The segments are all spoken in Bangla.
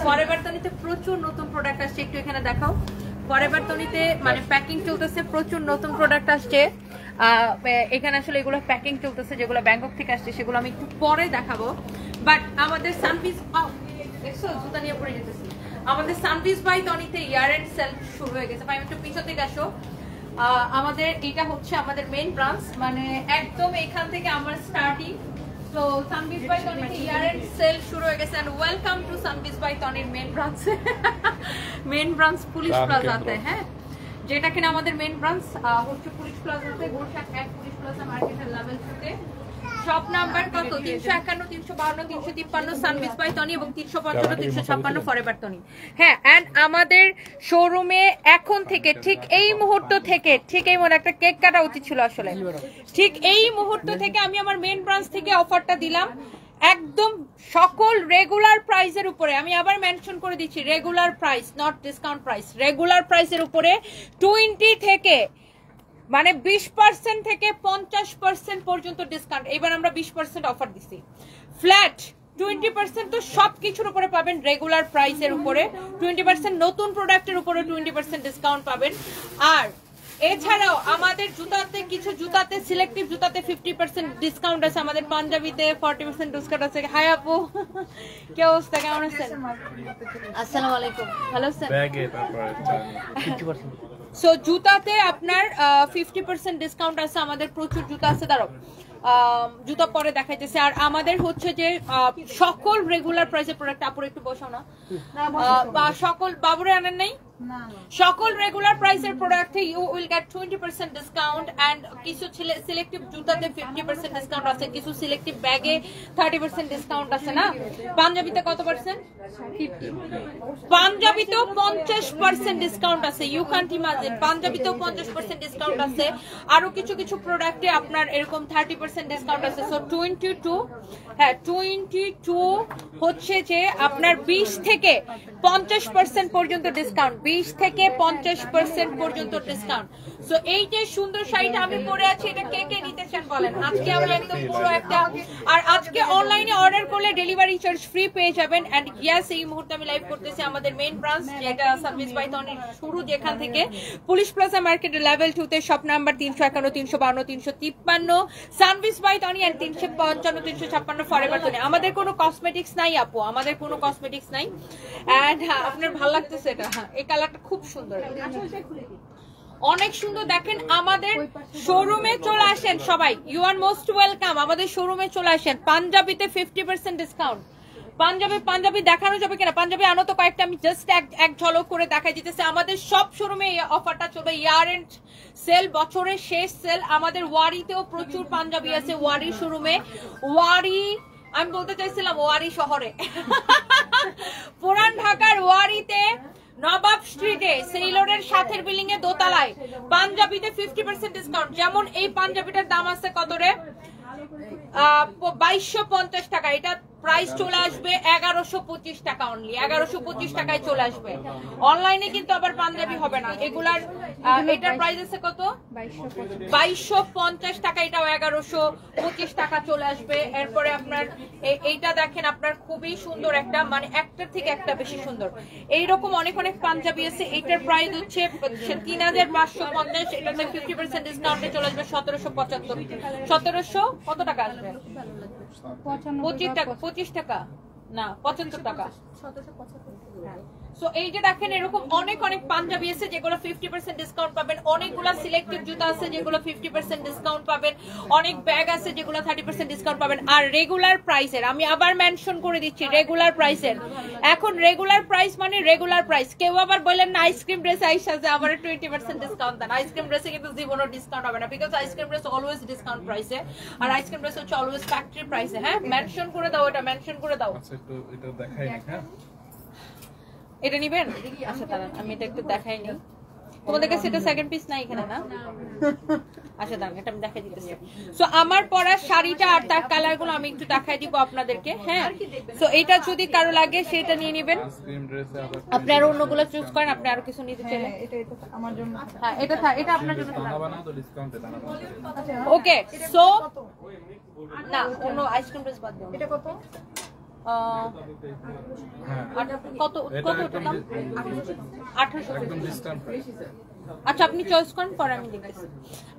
ফরএভার তনিতে প্রচুর নতুন প্রোডাক্ট আসছে, একটু এখানে দেখাও। ফরএভার তনিতে মানে প্যাকিং চলতেছে, প্রচুর নতুন প্রোডাক্ট আসছে এখানে। আসলে এগুলো প্যাকিং চলতেছে, যেগুলো ব্যাংকক থেকে আসছে সেগুলো আমি একটু পরে দেখাবো। বাট আমাদের সানপিস দেখছো জুতা নিয়ে পড়ে যেতেছি। আমাদের সানপিস বাই তনিতে ইয়ার এন্ড সেল শুরু হয়ে গেছে। ভাই একটু পিছন থেকে আসো। আমাদের এটা হচ্ছে আমাদের মেইন ব্রাঞ্চ, মানে একদম এখান থেকে আমার স্টার্টিং। তো সানপিস বাই তনিতে ইয়ার এন্ড সেল শুরু হয়ে গেছে। And welcome to Sunpiece by তনির main branch. Main branch police প্লাজাতে, হ্যাঁ, যেটা কিনা আমাদের মেইন ব্রাঞ্চ হচ্ছে পুলিশ প্লাজাতে, গুলশান 1 পুলিশ প্লাজা মার্কেটের লেভেল 2 তে। শপ নাম্বার কত? 351 352 353 সানপিস বাই তনি এবং 355 356 ফরএভার তনি। হ্যাঁ, এন্ড আমাদের শোরুমে এখন থেকে ঠিক এই মুহূর্ত থেকে, ঠিক এই মনে একটা কেক কাটা উচিত ছিল আসলে, ঠিক এই মুহূর্ত থেকে আমি আমার মেইন ব্রাঞ্চ থেকে অফারটা দিলাম একদম সকল রেগুলার প্রাইসের উপরে। আমি আবার মেনশন করে দিচ্ছি, regular price, not discount price. Regular প্রাইসের উপরে 20 থেকে মানে 20% থেকে 50% পর্যন্ত ডিসকাউন্ট। এবার আমরা 20% অফার দিছি, ফ্ল্যাট 20% তো সবকিছুর উপরে পাবেন রেগুলার প্রাইসের উপরে, 20% নতুন প্রোডাক্টের উপরে 20% ডিসকাউন্ট পাবেন। আর এছাড়াও আমাদের জুতাতে, কিছু জুতাতে, সিলেক্টিভ জুতাতে 50% ডিসকাউন্ট আছে, আমাদের পাঞ্জাবিতে 40% ডিসকাউন্ট আছে। হাই আপু, কি অবস্থা, কেমন আছেন? আসসালামু আলাইকুম, ভালো আছেন? সো জুতাতে আপনার 50% ডিসকাউন্ট আছে, আমাদের প্রচুর জুতা আছে। দাঁড়াও, জুতা পরে দেখাইতেছে। আর আমাদের হচ্ছে যে সকল রেগুলার প্রাইসের প্রোডাক্ট, আপুর একটু বসাও না, সকল বাবুরে আনেন নাই, সকল রেগুলার প্রাইসের প্রোডাক্টে you will get 20% discount. And কিছু সিলেক্টিভ জুতাতে 50% ডিসকাউন্ট আছে, কিছু সিলেক্টিভ ব্যাগে 30% ডিসকাউন্ট আছে। না, পাঞ্জাবিতে কত পার্সেন্ট? 50। পাঞ্জাবিতেও 50% ডিসকাউন্ট আছে, ইউ ক্যান্ট ইমাজিন। পাঞ্জাবিতেও 50% ডিসকাউন্ট আছে। আরো কিছু কিছু প্রোডাক্টে আপনার এরকম 30% ডিসকাউন্ট আছে। সো 22, হ্যাঁ 22 হচ্ছে যে আপনার 20 থেকে 50% পর্যন্ত ডিসকাউন্ট, 20 থেকে 50% পর্যন্ত ডিসকাউন্ট। সো এই যে সুন্দর শাড়িটা আমি পরে আছি, এটা কে কে নিতে চান বলেন? আজকে আমি একদম পুরো একটা, আর আজকে অনলাইনে অর্ডার করলে ডেলিভারি চার্জ ফ্রি পেয়ে যাবেন। এন্ড ইয়েস, এই মুহূর্তে আমি লাইভ করতেছি আমাদের মেইন ব্রাঞ্চ, যেটা সানপিস বাই তনির শুরু যেখান থেকে, পুলিশ প্লাজা মার্কেটের লেভেল 2 তে, shop number 351 352 353 Sunpiece by Toni, and 355 356 forever Toni. আমাদের কোনো কসমেটিক্স নাই আপু, আমাদের কোনো কসমেটিক্স নাই। এন্ড আপনার ভালো লাগতেছে এটা, এই কালারটা খুব সুন্দর, অনেক সুন্দর। দেখেন আমাদের শোরুমে চলে আসেন সবাই, ইউ আর মোস্ট ওয়েলকাম। আমাদের শোরুমে চলে আসেন। পাঞ্জাবিতে 50% ডিসকাউন্ট। পাঞ্জাবি দেখানো যাবে কিনা? পাঞ্জাবি আনো তো কয়েকটা, আমি জাস্ট এক ঝলক করে দেখাই দিতেছি। আমাদের সব শোরুমে এই অফারটা চলবে, ইয়ার এন্ড সেল, বছরের শেষ সেল। আমাদের ওয়ারিতেও প্রচুর পাঞ্জাবি আছে, ওয়ারি শোরুমে। ওয়ারি, আমি বলতে চাইছিলাম ওয়ারি শহরে, পুরান ঢাকার ওয়ারিতে, নবাব স্ট্রিটে, সেইলরের সাথের বিল্ডিং এ দোতলায় পাঞ্জাবিতে 50% ডিসকাউন্ট। যেমন এই পাঞ্জাবিটার দাম আছে কত রে? 2250 টাকা। এটা প্রাইস চলে আসবে 1125 টাকা অনলি, 1125 টাকায় চলে আসবে। অনলাইনে কিন্তু আবার পাঞ্জাবি হবে না এগুলার। এটার প্রাইস আছে কত? 2250 টাকা। এটাও 1125 টাকা চলে আসবে। এরপরে আপনার এইটা দেখেন, আপনার খুবই সুন্দর একটা, মানে একটার থেকে একটা বেশি সুন্দর। এইরকম অনেক অনেক পাঞ্জাবি আছে। এটার প্রাইস হচ্ছে 3550। এটাতে 50% ডিসকাউন্টে চলে আসবে 1775। 1700 কত টাকা আসবে? 25 টাকা না, 75 টাকা। সো এই যে দেখেন, এরকম অনেক অনেক পাঞ্জাবি আছে যেগুলো 50% ডিসকাউন্ট পাবেন। অনেকগুলা সিলেক্টেড জুতা আছে যেগুলো 50% ডিসকাউন্ট পাবেন। অনেক ব্যাগ আছে যেগুলো 30% ডিসকাউন্ট পাবেন। আর রেগুলার প্রাইসের, আমি আবার মেনশন করে দিচ্ছি, রেগুলার প্রাইসের। এখন রেগুলার প্রাইস মানে রেগুলার প্রাইস। কেউ আবার বললেন না আইসক্রিম ড্রেস আইসা যে আবার 20% ডিসকাউন্ট দেন। আইসক্রিম ড্রেসে কিন্তু জীবনও ডিসকাউন্ট হবে না, because ice cream dress always discount প্রাইসে, আর আইসক্রিম ড্রেস হচ্ছে অলওয়েজ ফ্যাক্টরি প্রাইসে। হ্যাঁ, মেনশন করে দাও, এটা মেনশন করে দাও। আচ্ছা, একটু এটা দেখাই না। হ্যাঁ, এটা নিবেন? আচ্ছা দাঁড়ান, আমি এটা একটু দেখাই নি। তোমাদের কাছে এটা সেকেন্ড পিস নাই এখানে না? আচ্ছা দাঁড়ান, এটা আমি দেখাই দিতেছি। সো আমার পরা শাড়িটা আর তার কালার গুলো আমি একটু দেখাই দিব আপনাদেরকে। হ্যাঁ, সো এটা যদি কারো লাগে সেটা নিয়ে নেবেন। আপনি আর অন্যগুলো চুজ করেন, আপনি আর কিছু নিতে চাইলে। এটা আমার জন্য। হ্যাঁ, এটা আপনার জন্য। দানা বানাও তো ডিসকাউন্টে দানা বানাও। ওকে, সো না অন্য আইসক্রিম ড্রেস বাদ দাও। এটা কত? কত কত দাম? 1800। একদম ডিসকাউন্ট প্রাইস। আচ্ছা আপনি চয়েস করেন, পরে আমি দেখতেছি।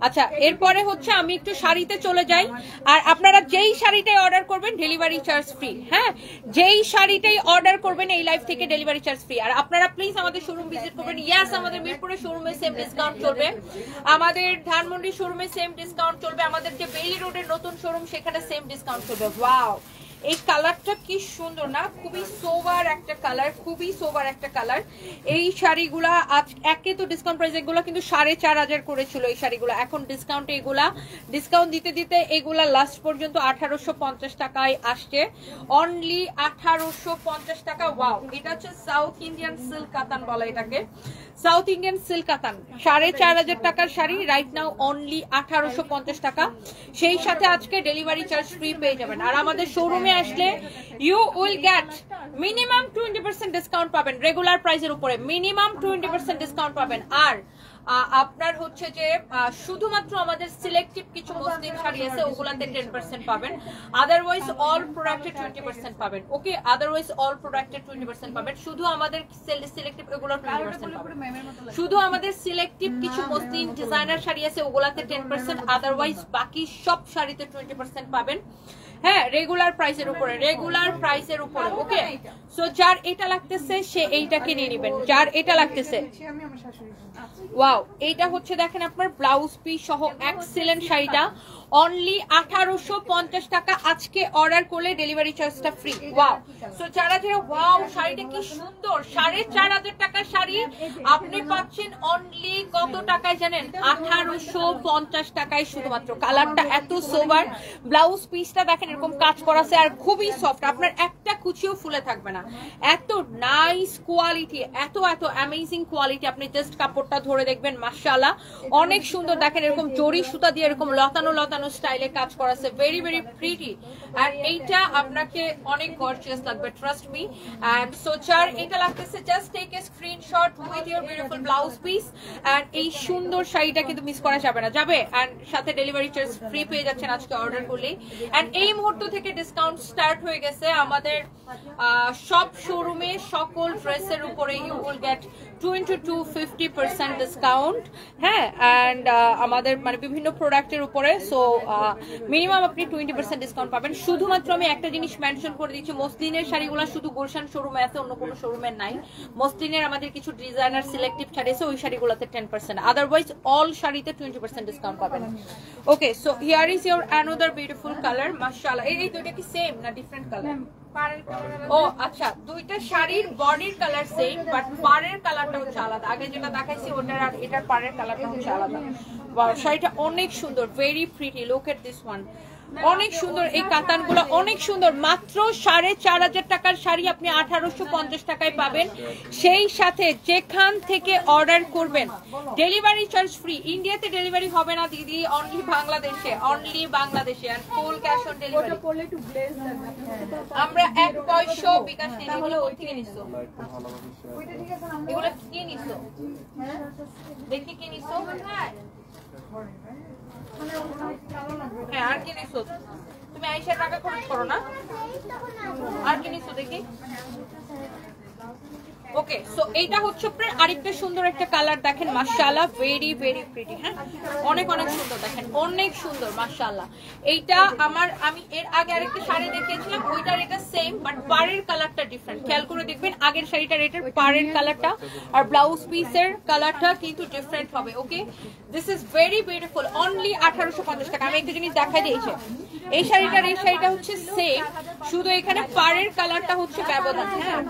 আচ্ছা এরপরে হচ্ছে আমি একটু শাড়িতে চলে যাই। আর আপনারা যেই শাড়িটাই অর্ডার করবেন ডেলিভারি চার্জ ফ্রি। হ্যাঁ, যেই শাড়িটাই অর্ডার করবেন এই লাইভ থেকে ডেলিভারি চার্জ ফ্রি। আর আপনারা প্লিজ আমাদের শোরুম ভিজিট করবেন। ইয়েস, আমাদের মিরপুরের শোরুমে সেম ডিসকাউন্ট চলবে, আমাদের ধানমন্ডি শোরুমে সেম ডিসকাউন্ট চলবে, আমাদের যে বেইলি রোডের নতুন শোরুম সেখানে সেম ডিসকাউন্ট চলবে। ওয়াও, এই কালারটা কি সুন্দর না, খুবই সোবার একটা কালার, খুবই সোবার একটা কালার। এই শাড়িগুলা আজ একে তো ডিসকাউন্ট প্রাইস, এগুলো কিন্তু 4500 করেছিল এই শাড়িগুলো, এখন ডিসকাউন্টে এগুলা ডিসকাউন্ট দিতে দিতে এগুলা লাস্ট পর্যন্ত 1850 টাকায় আসছে, অনলি 1850 টাকা। ওয়াও, এটা হচ্ছে সাউথ ইন্ডিয়ান সিল্ক কাতান বলা এটাকে, সাউথ ইন্ডিয়ান সিল্ক কাতান, 4500 টাকার শাড়ি রাইট নাও অনলি 1850 টাকা। সেই সাথে আজকে ডেলিভারি চার্জ ফ্রি পেয়ে যাবেন। আর আমাদের শোরুমে আসলে you will get minimum 20% discount পাবেন, রেগুলার প্রাইসের উপরে মিনিমাম 20% ডিসকাউন্ট পাবেন। আর আপনার হচ্ছে যে শুধুমাত্র আমাদের সিলেক্টিভ কিছু মসলিন শাড়ি আছে ওগুলাতে 10% পাবেন, আদারওয়াইজ অল প্রোডাক্টে 20% পাবেন। ওকে, আদারওয়াইজ অল প্রোডাক্টে 20% পাবেন, শুধু আমাদের সিলেক্টিভ এগুলো 20% পাবেন। শুধু আমাদের সিলেক্টিভ কিছু মসলিন ডিজাইনার শাড়ি আছে ওগুলাতে 10%, আদারওয়াইজ বাকি সব শাড়িতে 20% পাবেন। হ্যাঁ, রেগুলার প্রাইসের উপরে, রেগুলার প্রাইসের উপরে। ওকে, সো যার এটা লাগতেছে সে এইটাকে নিয়ে নেবেন, যার এটা লাগতেছে। ওয়াও, এইটা হচ্ছে দেখেন আপনার ব্লাউজ পিস সহ এক্সিলেন্ট শাড়িটা অনলি 1850 টাকা। আজকে অর্ডার করলে ডেলিভারি চার্জটা ফ্রি। ওয়াও, সো যারা যারা ওয়াও শাড়িটা কি সুন্দর, 4500 টাকার শাড়ি আপনি পাচ্ছেন অনলি কত টাকায় জানেন? 1850 টাকায় শুধুমাত্র। কালারটা এত সোবার, ব্লাউজ পিসটা দেখেন এরকম কাজ করা আছে আর খুবই সফট, আপনার একটা কুচিও ফুলে থাকবে না, এত নাইস কোয়ালিটি, এত এত অ্যামেজিং কোয়ালিটি। আপনি জাস্ট কাপড়টা ধরে দেখবেন, মাশাআল্লাহ অনেক সুন্দর। দেখেন এরকম জরি সুতা দিয়ে এরকম লতানো লতানো স্টাইলে কাজ করা আছে, ভেরি ভেরি প্রিটি। আর এইটা আপনাকে অনেক গর্জিয়াস লাগবে, ট্রাস্ট মি। এন্ড সো যার এটা লাগতেছে just take a screenshot with your beautiful blouse piece. And এই সুন্দর শাড়িটা কিন্তু মিস করা যাবে না, যাবে। এন্ড সাথে ডেলিভারি চার্জ ফ্রি পেয়ে যাচ্ছেন আজকে অর্ডার করলেই। এন্ড এই মুহূর্ত থেকে ডিসকাউন্ট স্টার্ট হয়ে গেছে আমাদের সব শোরুমে, সকল ড্রেসের উপরে you will get 20 to 50% discount. হ্যাঁ, এন্ড আমাদের মানে বিভিন্ন প্রোডাক্টের উপরে, সো মিনিমাম আপনি 20% ডিসকাউন্ট পাবেন। শুধুমাত্র আমি একটা জিনিস মেনশন করে দিচ্ছি, মসলিনের শাড়িগুলো শুধু গুলশান শোরুমে আছে, অন্য কোনো শোরুমে নাই। মসলিনের আমাদের কিছু ডিজাইনার সিলেক্টিভ শাড়ি আছে, ওই শাড়িগুলোতে 10%, আদারওয়াইজ অল শাড়িতে 20% ডিসকাউন্ট পাবেন। Okay, so here is your another beautiful colour, মাশাআল্লাহ। এই দুইটা কি সেম না ডিফারেন্ট কালার? ও আচ্ছা, দুইটা শাড়ির বডির কালার সেম, বাট পাড়ের কালারটা হচ্ছে আলাদা। আগে যেটা দেখাইছি ওটার আর এটার পাড়ের কালারটা হচ্ছে আলাদা। ওয়াও, শাড়িটা অনেক সুন্দর, very pretty, look at this one, অনেক সুন্দর। এই কাতানগুলো অনেক সুন্দর, মাত্র 4500 টাকার শাড়ি আপনি 1850 টাকায় পাবেন। সেই সাথে যেখান থেকে অর্ডার করবেন ডেলিভারি চার্জ ফ্রি। ইন্ডিয়াতে ডেলিভারি হবে না দিদি, অনলি বাংলাদেশে, অনলি বাংলাদেশে। আর ফুল ক্যাশ অন ডেলিভারি। আমরা 1 পয়সা বিকাশ নেই। এগুলো ওই থেকে নিছো, এগুলো কি নিছো দেখি, কি নিছো? হ্যাঁ, আর কি নিছো তুমি? আইসা টাকা খরচ করো না, আর কি নিছো দেখি। ওকে, সো এইটা হচ্ছে আপনার আরেকটা সুন্দর একটা কালার, দেখেন মাশাআল্লাহ, ভেরি ভেরি প্রিটি। হ্যাঁ, অনেক অনেক সুন্দর, দেখেন অনেক সুন্দর মাশাআল্লাহ। এইটা আমি এর আগে আরেকটা শাড়ি দেখিয়েছিলাম, ওইটার এটা সেম, বাট পাড়ের কালারটা ডিফারেন্ট। খেয়াল করে দেখবেন আগের শাড়িটার এটার পাড়ের কালারটা আর ব্লাউজ পিসের কালারটা কিন্তু ডিফারেন্ট হবে। Okay, this is very beautiful, only 1850 টাকা। আমি একটা জিনিস দেখাই দিয়েছি, এই শাড়িটার এই শাড়িটা হচ্ছে সেম, শুধু এখানে পাড়ের কালারটা হচ্ছে ব্যবধান। হ্যাঁ,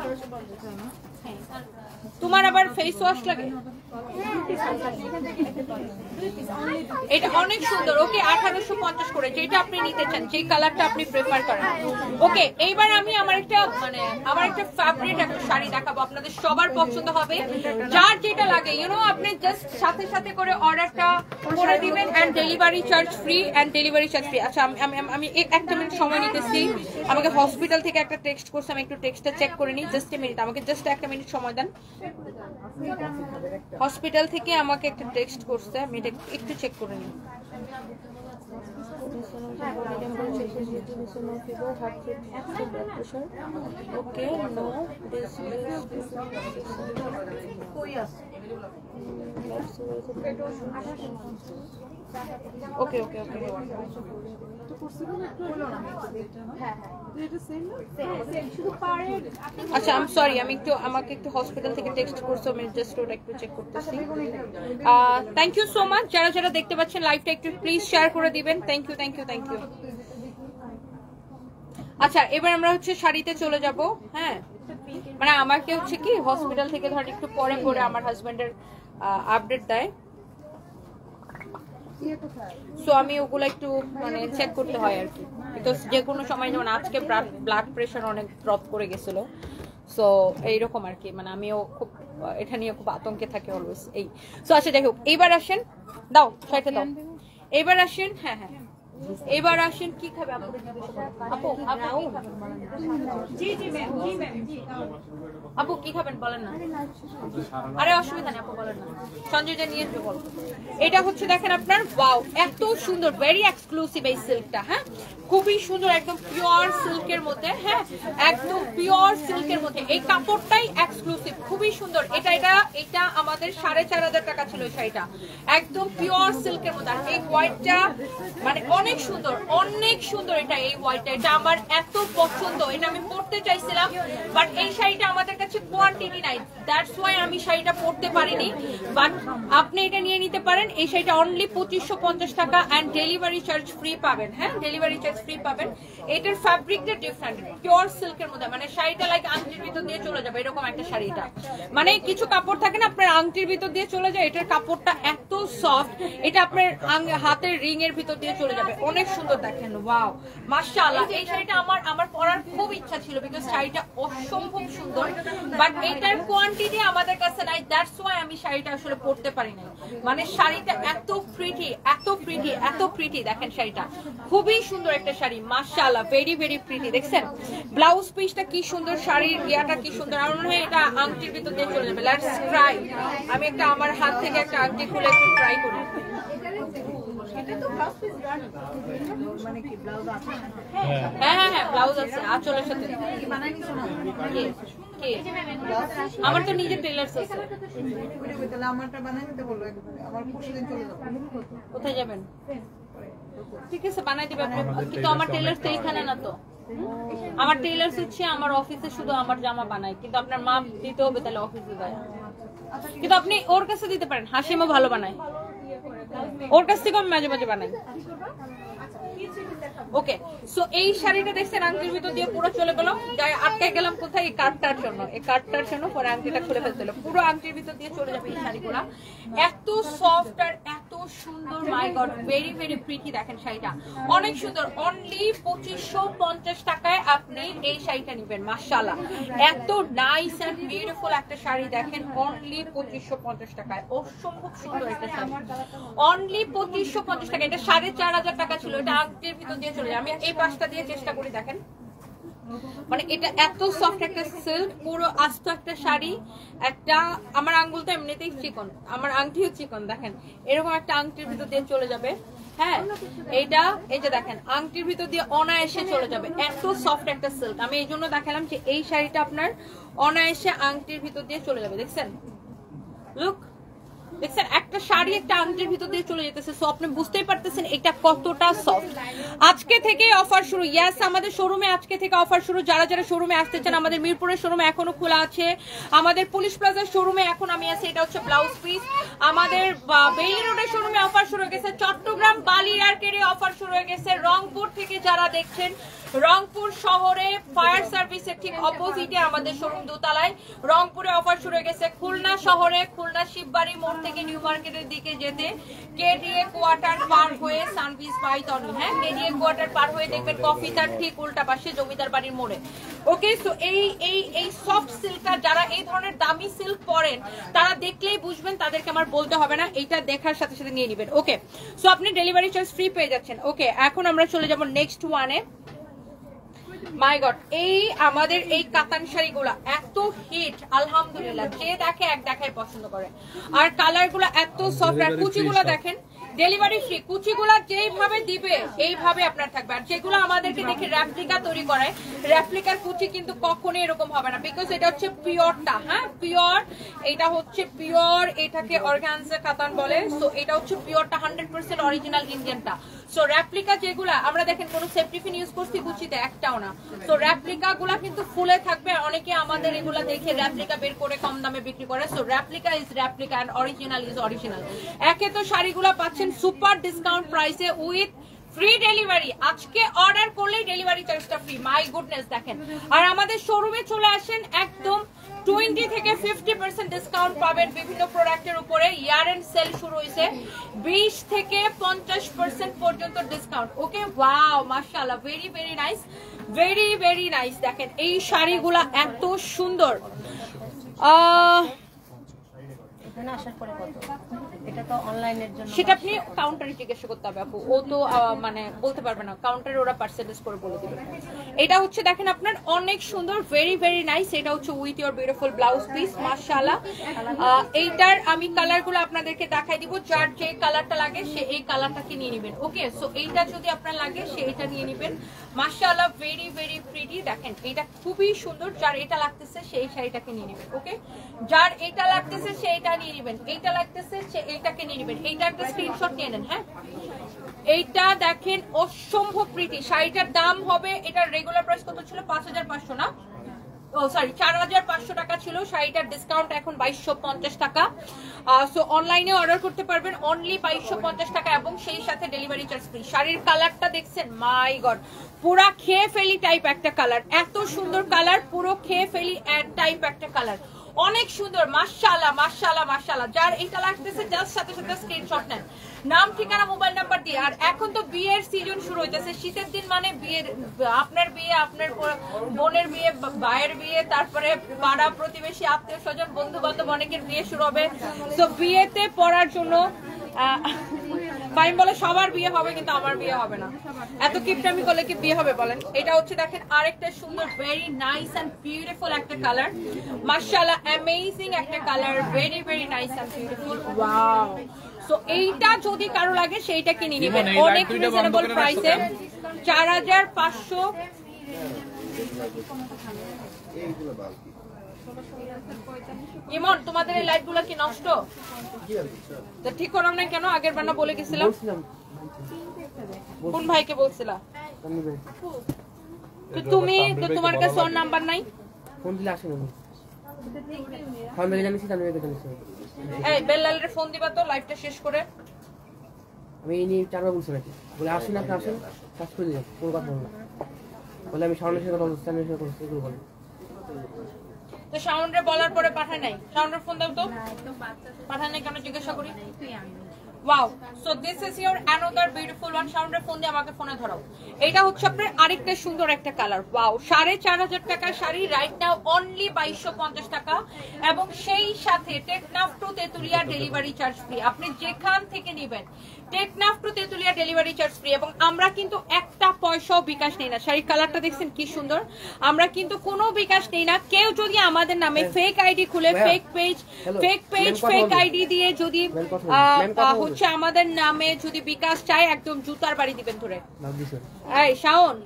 তোমার আবার ফেস ওয়াশ লাগে, এটা অনেক সুন্দর। ওকে, 1850 করে, যেটা আপনি নিতে চান, যে কালারটা আপনি প্রেফার করেন। ওকে, এইবার আমি আমার একটা ফেভারিট একটা শাড়ি দেখাবো, আপনাদের সবার পছন্দ হবে, যার যেটা লাগে ইউনো, আপনি জাস্ট সাথে সাথে করে অর্ডারটা করে দিবেন and delivery charge free, and delivery charge free. আচ্ছা, আমি একটা মিনিট সময় নিতেছি, আমাকে হসপিটাল থেকে একটা টেক্সট করছে, আমি একটু টেক্সটটা চেক করে নিই, জাস্ট এ মিনিট, আমাকে জাস্ট একটা মিনিট সময় দেন। হসপিটাল থেকে আমাকে একটা টেক্সট করছে, আমি এটা একটু চেক করে নিই। body temperature, no fever, heart rate, blood pressure. Okay, no. This is okay. আচ্ছা, আই এম সরি, আমাকে একটু হসপিটাল থেকে টেক্সট করছো, আমি জাস্ট ওটা একটু চেক করতেছি। Thank you so much. যারা দেখতে পাচ্ছেন লাইভটা একটু প্লিজ শেয়ার করে দিবেন। Thank you. আচ্ছা, এবার আমরা হচ্ছে শাড়িতে চলে যাব। হ্যাঁ, মানে আমাকে হচ্ছে কি হসপিটাল থেকে ধর একটু পরে আমার হাজবেন্ডের আপডেট দেয়, সো আমি ওগুলো একটু মানে চেক করতে হয় আর কি। বিকজ যে কোনো সময়, যেমন আজকে ব্লাড প্রেশার অনেক ড্রপ করে গেছিল, সো এইরকম আর কি। মানে আমিও খুব এটা নিয়ে খুব আতঙ্কে থাকি অলওয়েজ। এই সো আচ্ছা, যাই হোক, এইবার আসেন, দাও সাইডে দাও। এইবার আসেন, হ্যাঁ, এবার আসেন, কি খাবে আপু? আপু কি খাবেন বলেন না। আরে অসুবিধা নেই আপু, বলেন না। সঞ্জয়টা নিয়ে এসে বল। এটা হচ্ছে দেখেন আপনার, ওয়াও, এত সুন্দর, ভেরি এক্সক্লুসিভ এই সিল্কটা। হ্যাঁ, খুবই সুন্দর, একদম পিওর সিল্কের মধ্যে। হ্যাঁ, একদম পিওর সিল্কের মধ্যে। এই কাপড়টাই এক্সক্লুসিভ, খুবই সুন্দর। এটা আমাদের 4,500 টাকা ছিল এই শাড়িটা, একদম পিওর সিল্কের মধ্যে। আর এই হোয়াইটটা মানে অনেক সুন্দর এটা, এই হোয়াইটটা, এটা আমার এত পছন্দ। এটা আমি পরতে চাইছিলাম, বাট এই শাড়িটা আমাদের কাছে কোয়ান্টিটি নাই, দ্যাটস ওয়াই আমি শাড়িটা পরতে পারিনি। বাট আপনি এটা নিয়ে নিতে পারেন। এই শাড়িটা অনলি 2550 টাকা এন্ড ডেলিভারি চার্জ ফ্রি পাবেন। হ্যাঁ, ডেলিভারি চার্জ ফ্রি পাবেন। এটার ফ্যাব্রিকটা ডিফারেন্ট, পিওর সিল্কের মধ্যে। মানে শাড়িটা লাইক আংটির ভিতর দিয়ে চলে যাবে, এরকম একটা শাড়িটা। মানে কিছু কাপড় থাকে না আপনার আংটির ভিতর দিয়ে চলে যায়, এটার কাপড়টা এত সফট, এটা আপনার হাতের রিং এর ভিতর দিয়ে চলে যাবে। অনেক সুন্দর দেখেন, ওয়াও, মাশাআল্লাহ। এই শাড়িটা আমার পরার খুব ইচ্ছা ছিল, বিকজ শাড়িটা অসম্ভব সুন্দর, বাট এটার কোয়ান্টিটি আমাদের কাছে নাই, দ্যাটস ওয়াই আমি শাড়িটা আসলে পরতে পারি না। মানে শাড়িটা এত প্রিটি, দেখেন শাড়িটা খুবই সুন্দর একটা শাড়ি, মাশাআল্লাহ, ভেরি প্রিটি। দেখছেন ব্লাউজ পিসটা কি সুন্দর, শাড়ির ইয়াটা কি সুন্দর। আমার মনে হয় এটা আংটির ভিতর দিয়ে চলে যাবে। Let's try. আমি আমার হাত থেকে একটা আংটি খুলে একটু ট্রাই করি। হ্যাঁ, ব্লাউজ আছে আঁচলের সাথে। আমার তো নিজের টেলার্স আছে। কোথায় যাবেন? ঠিক আছে, বানাই দিবে আপনি, কিন্তু আমার টেলার্স তো এইখানে না। তো আমার টেলার্স হচ্ছে আমার অফিসে শুধু আমার জামা বানায়, কিন্তু আপনার মাপ দিতে হবে, তাহলে অফিসে যায়। কিন্তু আপনি ওর কাছে দিতে পারেন, হাসিমও ভালো বানায়, ওর কাছ থেকে আমি মাঝে মাঝে বানাই। ওকে, সো এই শাড়িটা দেখছেন আংটির ভিতর দিয়ে পুরো চলে গেল, গায়ে আটকে গেলাম কোথায়, এই কার্ডটার জন্য। এই কার্ডটার জন্য পরে আংটিটা খুলে ফেলতে হলো, পুরো আংটির ভিতর দিয়ে চলে যাবে এই শাড়িগুলা। এত সফট আর এত সুন্দর, মাই গড, ভেরি প্রিটি। দেখেন শাড়িটা অনেক সুন্দর। অনলি 2550 টাকায় আপনি এই শাড়িটা নেবেন। মাশাআল্লাহ, এত নাইস এন্ড বিউটিফুল একটা শাড়ি। দেখেন অনলি 2550 টাকায়, অসম্ভব সুন্দর একটা শাড়ি। অনলি 2550 টাকা। এটা 4500 টাকা ছিল, এটা আংটির ভিতর দিয়ে চলে যায়। আমি এই পাশটা দিয়ে চেষ্টা করি, দেখেন মানে এটা এত সফট একটা সিল্ক, পুরো আস্ত একটা শাড়ি। একটা আমার আঙ্গুল তো এমনিতেই চিকন, আমার আংটিও চিকন, দেখেন এরকম একটা আংটির ভিতর দিয়ে চলে যাবে। হ্যাঁ, এইটা এই যে দেখেন আংটির ভিতর দিয়ে অনায়াসে চলে যাবে, এত সফট একটা সিল্ক। আমি এই জন্য দেখালাম যে এই শাড়িটা আপনার অনায়াসে আংটির ভিতর দিয়ে চলে যাবে। দেখছেন, লুক, দেখছেন একটা শাড়ি একটা আংটির ভিতর দিয়ে চলে যেতেছে। সো আপনি বুঝতেই পারতেছেন এটা কতটা সফট। আজকে থেকে অফার শুরু। ইয়েস, আমাদের শোরুমে আজকে থেকে অফার শুরু। যারা শোরুমে আসতে চান, আমাদের মিরপুরের শোরুমে এখনো খোলা আছে। আমাদের পুলিশ প্লাজার শোরুমে এখন আমি আছি, এটা হচ্ছে ব্লাউজ পিস। আমাদের বেইলি রোডের শোরুমে অফার শুরু হয়ে গেছে। চট্টগ্রাম বালিয়ারকেরে অফার শুরু হয়ে গেছে। রংপুর থেকে যারা দেখছেন, রংপুর শহরে ফায়ার সার্ভিসের ঠিক অপোজিটে আমাদের শোরুম দোতলায়। রংপুরে অফার শুরু হয়ে গেছে। খুলনা শহরে, খুলনা শিববাড়ি মোড় থেকে নিউ মার্কেটের দিকে যেতে কেডিএ কোয়ার্টার পার হয়ে সানভিস বাইতনি, হ্যাঁ, কেডিএ কোয়ার্টার পার হয়ে দেখবেন কফি তার ঠিক উল্টা পাশে জমিদার বাড়ির মোড়ে। ওকে, সো এই সফট সিল্কটা যারা এই ধরনের দামি সিল্ক পরেন তারা দেখলেই বুঝবেন, তাদেরকে আমার বলতে হবে না, এইটা দেখার সাথে সাথে নিয়ে নেবেন। ওকে, সো আপনি ডেলিভারি চার্জ ফ্রি পেয়ে যাচ্ছেন। ওকে, এখন আমরা চলে যাব নেক্সট ওয়ানে। মাই গড, এই আমাদের এই কাতান শাড়িগুলা এত হিট, আলহামদুলিল্লাহ, যে দেখে এক দেখায় পছন্দ করে। আর কালার গুলা এত সফট, আর কুচিগুলো দেখেন ডেলিভারি ফ্রি। কুচিগুলা যেইভাবে দিবে এইভাবে আপনার থাকবে। আর যেগুলো আমাদেরকে দেখে রেপ্লিকা তৈরি করে, রেপ্লিকার কুচি কিন্তু কখনোই এরকম হবে না, বিকজ এটা হচ্ছে পিওরটা। হ্যাঁ, পিওর, এটা হচ্ছে পিওর, এটাকে অর্গানজা কাতান বলে। সো এটা হচ্ছে পিওরটা, 100% অরিজিনাল ইন্ডিয়ানটা। সো রেপ্লিকা যেগুলা আমরা দেখেন কোনো সেফটিফিন ইউজ করছি কুচিতে একটাও না। সো রেপ্লিকা গুলা কিন্তু ফুলে থাকবে। অনেকে আমাদের এগুলা দেখে রেপ্লিকা বের করে কম দামে বিক্রি করে। So replica is replica and original is original. একে তো শাড়িগুলা পাচ্ছেন সুপার ডিসকাউন্ট প্রাইসে উইথ ফ্রি ডেলিভারি। আজকে অর্ডার করলেই ডেলিভারি চার্জটা ফ্রি। মাই গুডনেস, দেখেন। আর আমাদের শোরুমে চলে আসেন, একদম 20 থেকে 50% ডিসকাউন্ট পাবেন বিভিন্ন প্রোডাক্টের উপরে। ইয়ার এন্ড সেল শুরু হয়েছে, 20 থেকে 50% পর্যন্ত ডিসকাউন্ট। ওকে, ওয়াও, মাশাআল্লাহ, very very nice, very very nice. দেখেন এই শাড়িগুলা এত সুন্দর। এখানে আসার পরে কত? এটা তো অনলাইনের জন্য, সেটা আপনি কাউন্টারে জিজ্ঞাসা করতে হবে আপু, ও তো মানে বলতে পারবে না, কাউন্টারে ওরা পার্সেন্টেজ করে বলে দিবে। এটা হচ্ছে দেখেন আপনার অনেক সুন্দর, ভেরি ভেরি নাইস। এটা হচ্ছে with your beautiful blouse piece, মাশাআল্লাহ। এইটার আমি কালারগুলো আপনাদেরকে দেখাই দিব, যার যে কালারটা লাগে সে এই কালারটাকে নিয়ে নেবেন। ওকে, সো এইটা যদি আপনার লাগে সে এটা নিয়ে নেবেন। মাশাআল্লাহ, ভেরি ভেরি প্রিটি। দেখেন এটা খুবই সুন্দর, যার এটা লাগতেছে সেই শাড়িটাকে নিয়ে নেবেন। ওকে, যার এটা লাগতেছে সে এটা নিয়ে নেবেন, এইটা লাগতেছে সে এইটাকে নিয়ে নেবেন। এইটা একটা স্ক্রিনশট নিয়ে নেন। হ্যাঁ, এইটা দেখেন অসম্ভব প্রিটি। শাড়িটার দাম হবে, এটার রেগুলার প্রাইস কত ছিল? 5500 না, ও সরি 4500 টাকা ছিল। শাড়িটার ডিসকাউন্ট এখন 2250 টাকা। সো অনলাইনে অর্ডার করতে পারবেন অনলি 2250 টাকা, এবং সেই সাথে ডেলিভারি চার্জ ফ্রি। শাড়ির কালারটা দেখছেন, মাই গড, পুরা খেয়ে ফেলি টাইপ একটা কালার, এত সুন্দর কালার, পুরো খেয়ে ফেলি টাইপ একটা কালার, অনেক সুন্দর। মাশাআল্লাহ, মাশাআল্লাহ, মাশাআল্লাহ। যার এটা লাগতেছে জাস্ট সাথে সাথে স্ক্রিনশট নেন, নাম, ঠিকানা, মোবাইল নাম্বার দিয়ে। আর এখন তো বিয়ের সিজন শুরু হইতেছে, শীতের দিন মানে বিয়ের, আপনার বিয়ে, আপনার বোনের বিয়ে, ভাইয়ের বিয়ে, তারপরে পাড়া প্রতিবেশী, আত্মীয় স্বজন, বন্ধু বান্ধব অনেকের বিয়ে শুরু হবে। তো বিয়েতে পড়ার জন্য ফাইন বলে সবার বিয়ে হবে, কিন্তু আমার বিয়ে হবে না। এত কিপটামি করলে কি বিয়ে হবে বলেন? এটা হচ্ছে দেখেন আরেকটা সুন্দর, ভেরি নাইস এন্ড বিউটিফুল একটা কালার, মাশাআল্লাহ, অ্যামেজিং একটা colour, very very nice and beautiful, wow. So এইটা যদি কারো লাগে সেইটা কিনে নেবেন অনেক রিজনেবল প্রাইসে, 4500। ইমন, তোমাদের এই লাইট গুলো কি নষ্ট? তো ঠিক করলাম না কেন? আগের বার না বলে গেছিলাম। কোন ভাইকে বলছিলা? তো তুমি তো তোমার কাছে ওর নাম্বার নাই? ফোন দিলে আসেন আমি। ফোন দিলে জানিস আমি এটা জানিস। এই বেল্লালের ফোন দিবা তো লাইভটা শেষ করে। আমি ইনি চারবার বলছি নাকি, বলে আসেন আপনি আসেন, কাজ করে দিলাম, কোনো কথা বললাম বলে আমি সাউন্ডের সাথে কথা বলছি, সাউন্ডের সাথে কথা এগুলো বলে। তো সাউন্ডে বলার পরে পাঠায় নাই, সাউন্ডের ফোন দাও তো, পাঠায় নাই কেন জিজ্ঞাসা করি। Wow, so this is your another beautiful one. সাউন্ডের ফোন দিয়ে আমাকে ফোনে ধরাও। এটা হচ্ছে আপনার আরেকটা সুন্দর একটা কালার, ওয়াও। 4500 টাকার শাড়ি রাইট নাও অনলি 2250 টাকা, এবং সেই সাথে Teknaf to Tetulia delivery charge free. আপনি যেখান থেকে নেবেন Teknaf to Tetulia delivery charge free. এবং আমরা কিন্তু একটা পয়সাও বিকাশ নেই না। শাড়ির কালারটা দেখছেন কি সুন্দর, আমরা কিন্তু কোনো বিকাশ নেই না। কেউ যদি আমাদের নামে ফেক আইডি খুলে, ফেক পেজ, ফেক আইডি দিয়ে যদি হচ্ছে আমাদের নামে যদি বিকাশ চায়, একদম জুতার বাড়ি দিবেন ধরে। এই শাওন,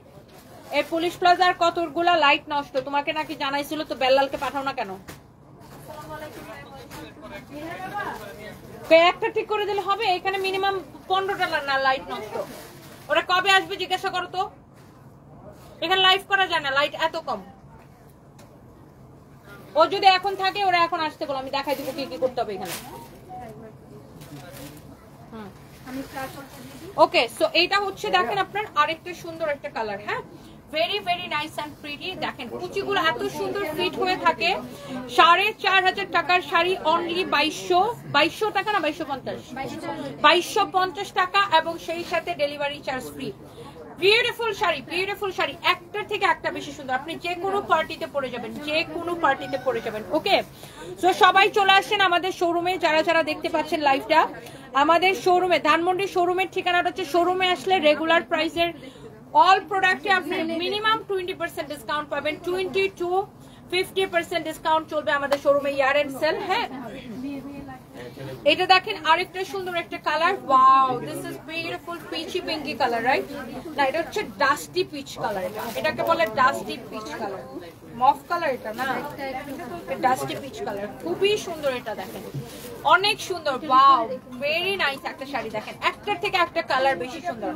এই পুলিশ প্লাজার কতগুলা লাইট নষ্ট, তোমাকে নাকি জানাইছিল, তো বেল্লালকে পাঠাও না কেন? একটা ঠিক করে দিলে হবে? এখানে মিনিমাম 15টা না লাইট নষ্ট। ওরা কবে আসবে জিজ্ঞাসা করো তো। এখানে লাইভ করা যায় না, লাইট এত কম। ও যদি এখন থাকে ওরা এখন আসতে বলো, আমি দেখাই দিব কি কি করতে হবে এখানে। ওকে, সো এইটা হচ্ছে দেখেন আপনার আরেকটা সুন্দর একটা কালার। হ্যাঁ, very very nice and pretty. দেখেন কুচিগুলো এত সুন্দর ফিট হয়ে থাকে। 4500 টাকার শাড়ি অনলি 2200 টাকা না 2250 টাকা, এবং সেই সাথে delivery charge free. Beautiful sari, beautiful sari, একটার থেকে একটা বেশি সুন্দর। আপনি যে কোনো পার্টিতে পরে যাবেন, যে কোনো পার্টিতে পরে যাবেন। ওকে, সো সবাই চলে আসেন আমাদের শোরুমে, যারা যারা দেখতে পাচ্ছেন লাইভটা। আমাদের শোরুমে, ধানমন্ডি শোরুমের ঠিকানাটা হচ্ছে, শোরুমে আসলে রেগুলার প্রাইসের অল প্রোডাক্টে আপনি মিনিমাম 20% ডিসকাউন্ট পাবেন। 20 to 50% ডিসকাউন্ট চলবে আমাদের শোরুমে, ইয়ার এন্ড সেল। হ্যাঁ, এটা দেখেন আরেকটা সুন্দর একটা colour, wow this is beautiful peachy pinky colour, right? না এটা হচ্ছে ডাস্টি পিচ কালার, এটাকে বলে dusty peach colour, mauve colour এটা না, ডাস্টি পিচ কালার, খুবই সুন্দর। এটা দেখেন অনেক সুন্দর, ওয়াও ভেরি নাইস একটা শাড়ি। দেখেন একটার থেকে একটা কালার বেশি সুন্দর।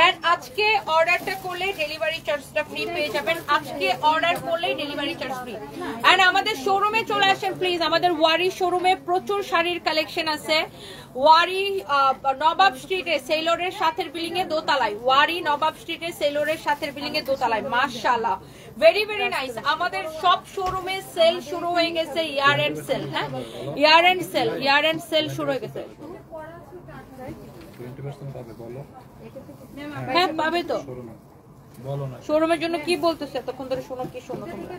এন্ড আজকে অর্ডারটা করলে ডেলিভারি চার্জটা ফ্রি পেয়ে যাবেন, আজকে অর্ডার করলে ডেলিভারি চার্জ ফ্রি। এন্ড আমাদের শোরুমে চলে আসেন প্লিজ, আমাদের ওয়ারি শোরুমে প্রচুর শাড়ির কালেকশন আছে। ওয়ারি নবাব স্ট্রিটে সেলরের সাথের বিল্ডিং এ দোতলায়, ওয়ারি নবাব স্ট্রিটে সেলরের সাথের বিল্ডিং এ দোতলায়, মাশাআল্লাহ ভেরি ভেরি নাইস। আমাদের সব শোরুমে সেল শুরু হয়ে গেছে, ইয়ার এন্ড সেল, হ্যাঁ ইয়ার এন্ড সেল শুরু হয়ে গেছে। 20% পাবে বলো। হ্যাঁ পাবে তো। বলো না। শোরুমের জন্য কি বলতেছে তখন ধরে, শোনো কি শোনো তোমরা।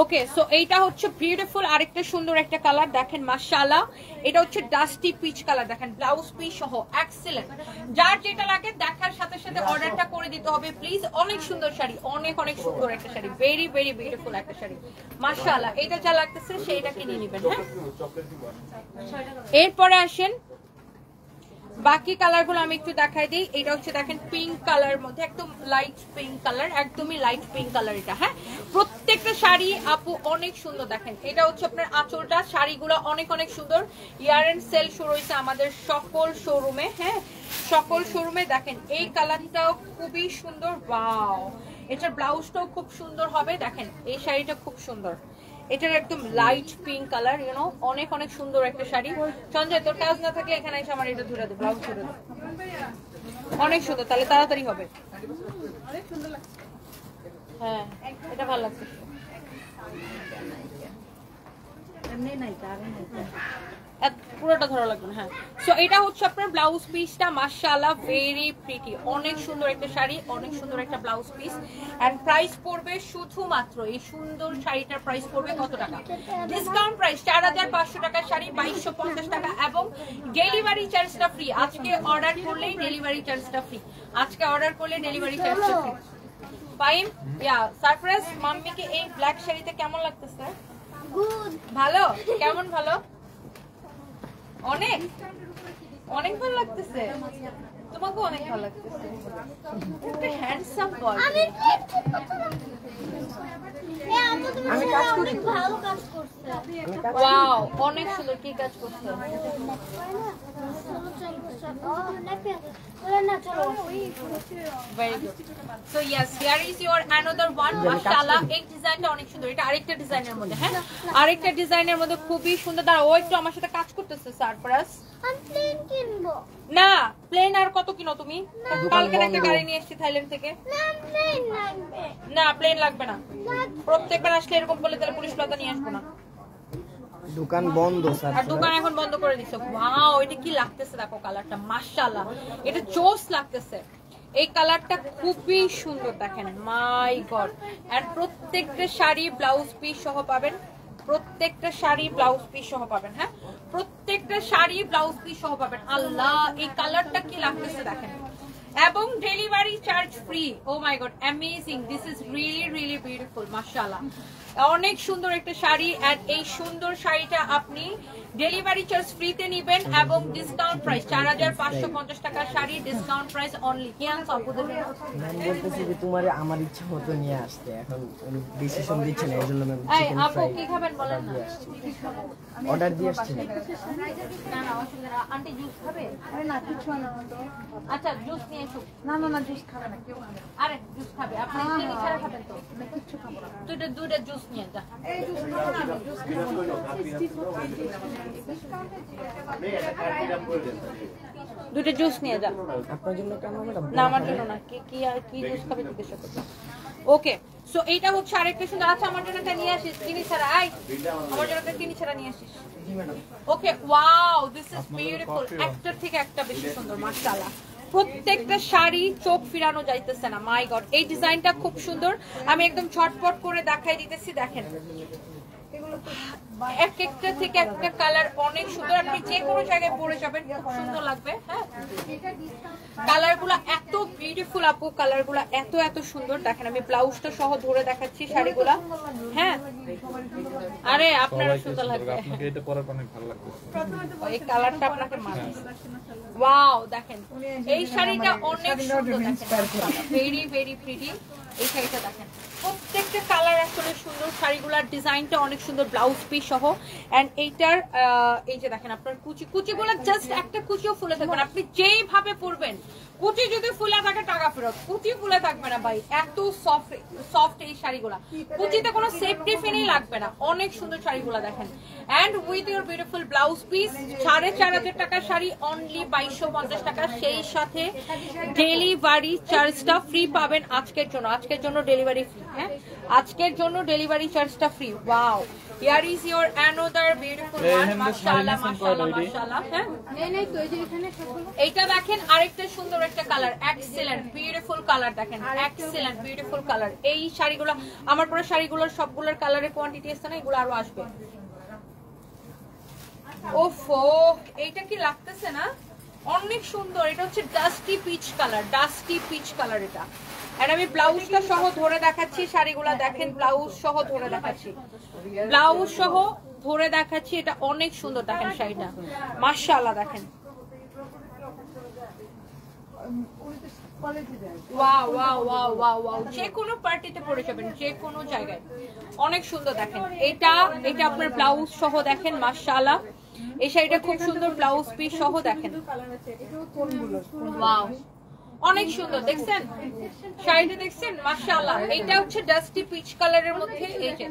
ওকে সো এইটা হচ্ছে বিউটিফুল আরেকটা সুন্দর একটা কালার, দেখেন মাশাআল্লাহ। এটা হচ্ছে ডাস্টি পিচ কালার, দেখেন ব্লাউজ পিস সহ এক্সেলেন্ট। যার যেটা লাগে দেখার সাথে সাথে অর্ডারটা করে দিতে হবে প্লিজ। অনেক সুন্দর শাড়ি, অনেক অনেক সুন্দর একটা শাড়ি, ভেরি ভেরি বিউটিফুল একটা শাড়ি মাশাআল্লাহ। এটা যা লাগতেছে সেইটা কিনে নেবেন। হ্যাঁ এরপরে আসেন বাকি কালারগুলো আমি একটু দেখাই দিই। এটা হচ্ছে দেখেন পিঙ্ক কালারের মধ্যে, একদম লাইট পিঙ্ক কালার, একদমই লাইট পিঙ্ক কালার এটা। হ্যাঁ প্রত্যেকটা শাড়ি আপু অনেক সুন্দর। দেখেন এটা হচ্ছে আপনার আঁচলটা, শাড়িগুলো অনেক অনেক সুন্দর। ইয়ার এন্ড সেল শুরু হয়েছে আমাদের সকল শোরুমে, হ্যাঁ সকল শোরুমে। দেখেন এই কালারটাও খুবই সুন্দর, ওয়াও এটার ব্লাউজটাও খুব সুন্দর হবে। দেখেন এই শাড়িটা খুব সুন্দর, এটার একদম লাইট পিঙ্ক কালার, ইউনো অনেক অনেক সুন্দর একটা শাড়ি। সঞ্জয় তোর কাজ না থাকলে এখানে এসে আমার এটা ধরে দে, ব্লাউজ ধরে দে, অনেক সুন্দর, তাহলে তাড়াতাড়ি হবে। হ্যাঁ এটা ভালো লাগছে, পুরোটা ধরা লাগবে না। হ্যাঁ সো এটা হচ্ছে আপনার ব্লাউজ পিসটা, মাশাআল্লাহ ভেরি প্রিটি, অনেক সুন্দর একটা শাড়ি, অনেক সুন্দর একটা ব্লাউজ পিস। এন্ড প্রাইস পড়বে শুধুমাত্র এই সুন্দর শাড়িটার প্রাইস পড়বে কত টাকা? ডিসকাউন্ট প্রাইস 4500 টাকার শাড়ি 2250 টাকা এবং ডেলিভারি চার্জটা ফ্রি। আজকে অর্ডার করলেই ডেলিভারি চার্জটা ফ্রি, আজকে অর্ডার করলে ডেলিভারি চার্জটা ফ্রি। ফাইন ইয়া সারপ্রাইজ মাম্মিকে এই ব্ল্যাক শাড়িতে কেমন লাগতেছে? গুড, ভালো, কেমন ভালো? অনেক অনেক ভালো লাগতেছে, তোমাকে অনেক ভালো লাগতেছে, একটা হ্যান্ডসাম বয়। আমি কাজ করি, ভালো কাজ করছে। ওয়াও অনেক সুন্দর, কি কাজ করছে? Very good. So yes, here is your another one. Mashallah, এই ডিজাইনটা অনেক সুন্দর। এটা আরেকটা ডিজাইনের মধ্যে, হ্যাঁ আরেকটা ডিজাইনের মধ্যে খুবই সুন্দর। দাঁড়া ও একটু আমার সাথে কাজ করতেছে সারপ্রাইজ। আমি প্লেন কিনবো। না প্লেন আর কত কিনো তুমি? কালকে একটা গাড়ি নিয়ে এসেছি থাইল্যান্ড থেকে। না প্লেন লাগবে। না প্লেন লাগবে না, প্রত্যেকবার আসলে এরকম বলে তাহলে পুলিশ লতা নিয়ে আসবো না। দোকান বন্ধ স্যার, আর দোকান এখন বন্ধ করে দিছে। ওয়াও এটা কি লাগতেছে দেখো কালারটা, মাশাআল্লাহ এটা জোস লাগতেছে। এই কালারটা খুবই সুন্দর, দেখেন মাই গড। আর প্রত্যেকটা শাড়ি ব্লাউজ পিস সহ পাবেন, প্রত্যেকটা শাড়ি ব্লাউজ পিস সহ পাবেন। হ্যাঁ প্রত্যেকটা শাড়ি ব্লাউজ পিস সহ পাবেন। আল্লাহ এই কালারটা কি লাগতেছে দেখেন, এবং delivery charge free. Oh my god amazing, this is really really beautiful মাশাআল্লাহ। অনেক সুন্দর একটা শাড়ি, আর এই সুন্দর শাড়িটা আপনি ডেলিভারি চার্জ ফ্রিতে নেবেন এবং ডিসকাউন্ট প্রাইস 4550 টাকার শাড়ি, ডিসকাউন্ট প্রাইস অনলি। কি আনছো আপুদের জন্য? আমি বলতেছি যে তোমার আমার ইচ্ছা মতো নিয়ে আসতে, এখন উনি ডিসিশন দিচ্ছে না, এর জন্য আমি এই চিকেন আপু ফ্রাই কি খাবেন বলেন না। অর্ডার দিয়ে আসছি। না না অসুবিধা না। আন্টি জুস খাবে? আরে না কিছু না তো। আচ্ছা জুস নিয়ে এসো। না না না জুস খাবে না কেউ। আরে জুস খাবে আপনি, চিনি ছাড়া খাবেন তো? কিছু খাবো না। দুইটা জুস নিয়ে যা। এই জুস খাবো না, জুস খাবো না। দুইটা জুস নিয়ে যা। আপনার জন্য কেন ম্যাডাম? না আমার জন্য না, কি কি আর কি জুস খাবে জিজ্ঞাসা করতে। ওকে সো এইটা হচ্ছে আরেকটা সুন্দর। আচ্ছা আমার জন্য একটা নিয়ে আসিস চিনি ছাড়া, আই আমার জন্য একটা চিনি ছাড়া নিয়ে আসিস। Okay wow this is beautiful, একটার থেকে একটা বেশি সুন্দর মাশাআল্লাহ। প্রত্যেকটা শাড়ি চোখ ফিরানো যাইতেছে না, মাই গড এই ডিজাইনটা খুব সুন্দর। আমি একদম ঝটপট করে দেখাই দিতেছি, দেখেন এক একটা থেকে একটা কালার অনেক সুন্দর, আপনি যে কোনো জায়গায় পরে যাবেন খুব সুন্দর লাগবে। হ্যাঁ কালারগুলো এত বিউটিফুল আপু, কালারগুলো এত এত সুন্দর। দেখেন আমি ব্লাউজটা সহ ধরে দেখাচ্ছি শাড়িগুলা। হ্যাঁ আরে আপনার সুন্দর লাগবে, আপনাকে এটা পরার অনেক ভালো লাগবে। এই কালারটা আপনাকে মানাবে। ওয়াও দেখেন এই শাড়িটা অনেক সুন্দর, দেখেন ভেরি ভেরি প্রিটি। এই শাড়িটা দেখেন প্রত্যেকটা কালার আসলে সুন্দর, শাড়িগুলোর ডিজাইনটা অনেক সুন্দর, ব্লাউজ পিস সহ। এন্ড এইটার এই যে দেখেন আপনার কুচিগুলো জাস্ট একটা কুচিও ফুলে থাকবে না, আপনি যেইভাবে পরবেন। কুচি যদি ফুলে থাকে টাকা ফেরত, কুচি ফুলে থাকবে না ভাই, এত সফট এই শাড়িগুলা। কুচিতে কোনো সেফটি ফিনই লাগবে না, অনেক সুন্দর শাড়িগুলা দেখেন। And with your beautiful blouse piece, 4,500 টাকার শাড়ি অনলি 2250 টাকা, সেই সাথে ডেলিভারি চার্জটা ফ্রি পাবেন আজকের জন্য। আজকের জন্য ডেলিভারি ফ্রি, হ্যাঁ আজকের জন্য ডেলিভারি চার্জটা free. Wow here is your another beautiful one, মাশাআল্লাহ মাশাআল্লাহ মাশাআল্লাহ। হ্যাঁ এইটা দেখেন আরেকটা সুন্দর একটা কালার, এক্সেলেন্ট বিউটিফুল কালার, দেখেন এক্সেলেন্ট বিউটিফুল কালার। এই শাড়িগুলো আমার পরে শাড়িগুলোর সবগুলোর কালারের কোয়ান্টিটি আছে না, এগুলো আরো আসবে। ওফো এইটা কি লাগতেছে না, অনেক সুন্দর। এটা হচ্ছে dusty peach colour, dusty peach colour এটা। আর আমি ব্লাউজটা সহ ধরে দেখাচ্ছি, শাড়িগুলো দেখেন ব্লাউজ সহ ধরে দেখাচ্ছি, ব্লাউজ সহ ধরে দেখাচ্ছি। এটা অনেক সুন্দর দেখেন শাড়িটা, মাশাআল্লাহ দেখেন। Wow wow wow wow wow, যে কোনো পার্টিতে পরে যাবেন, যে কোনো জায়গায় অনেক সুন্দর দেখেন। এটা আপনার ব্লাউজ সহ দেখেন, মাশাআল্লাহ এই শাড়িটা খুব সুন্দর, ব্লাউজ পিস সহ দেখেন। ওয়াও অনেক সুন্দর, দেখছেন শাড়িটা দেখছেন, মাশাআল্লাহ। এটা হচ্ছে ডাস্টি পিচ কালারের মধ্যে, এই যে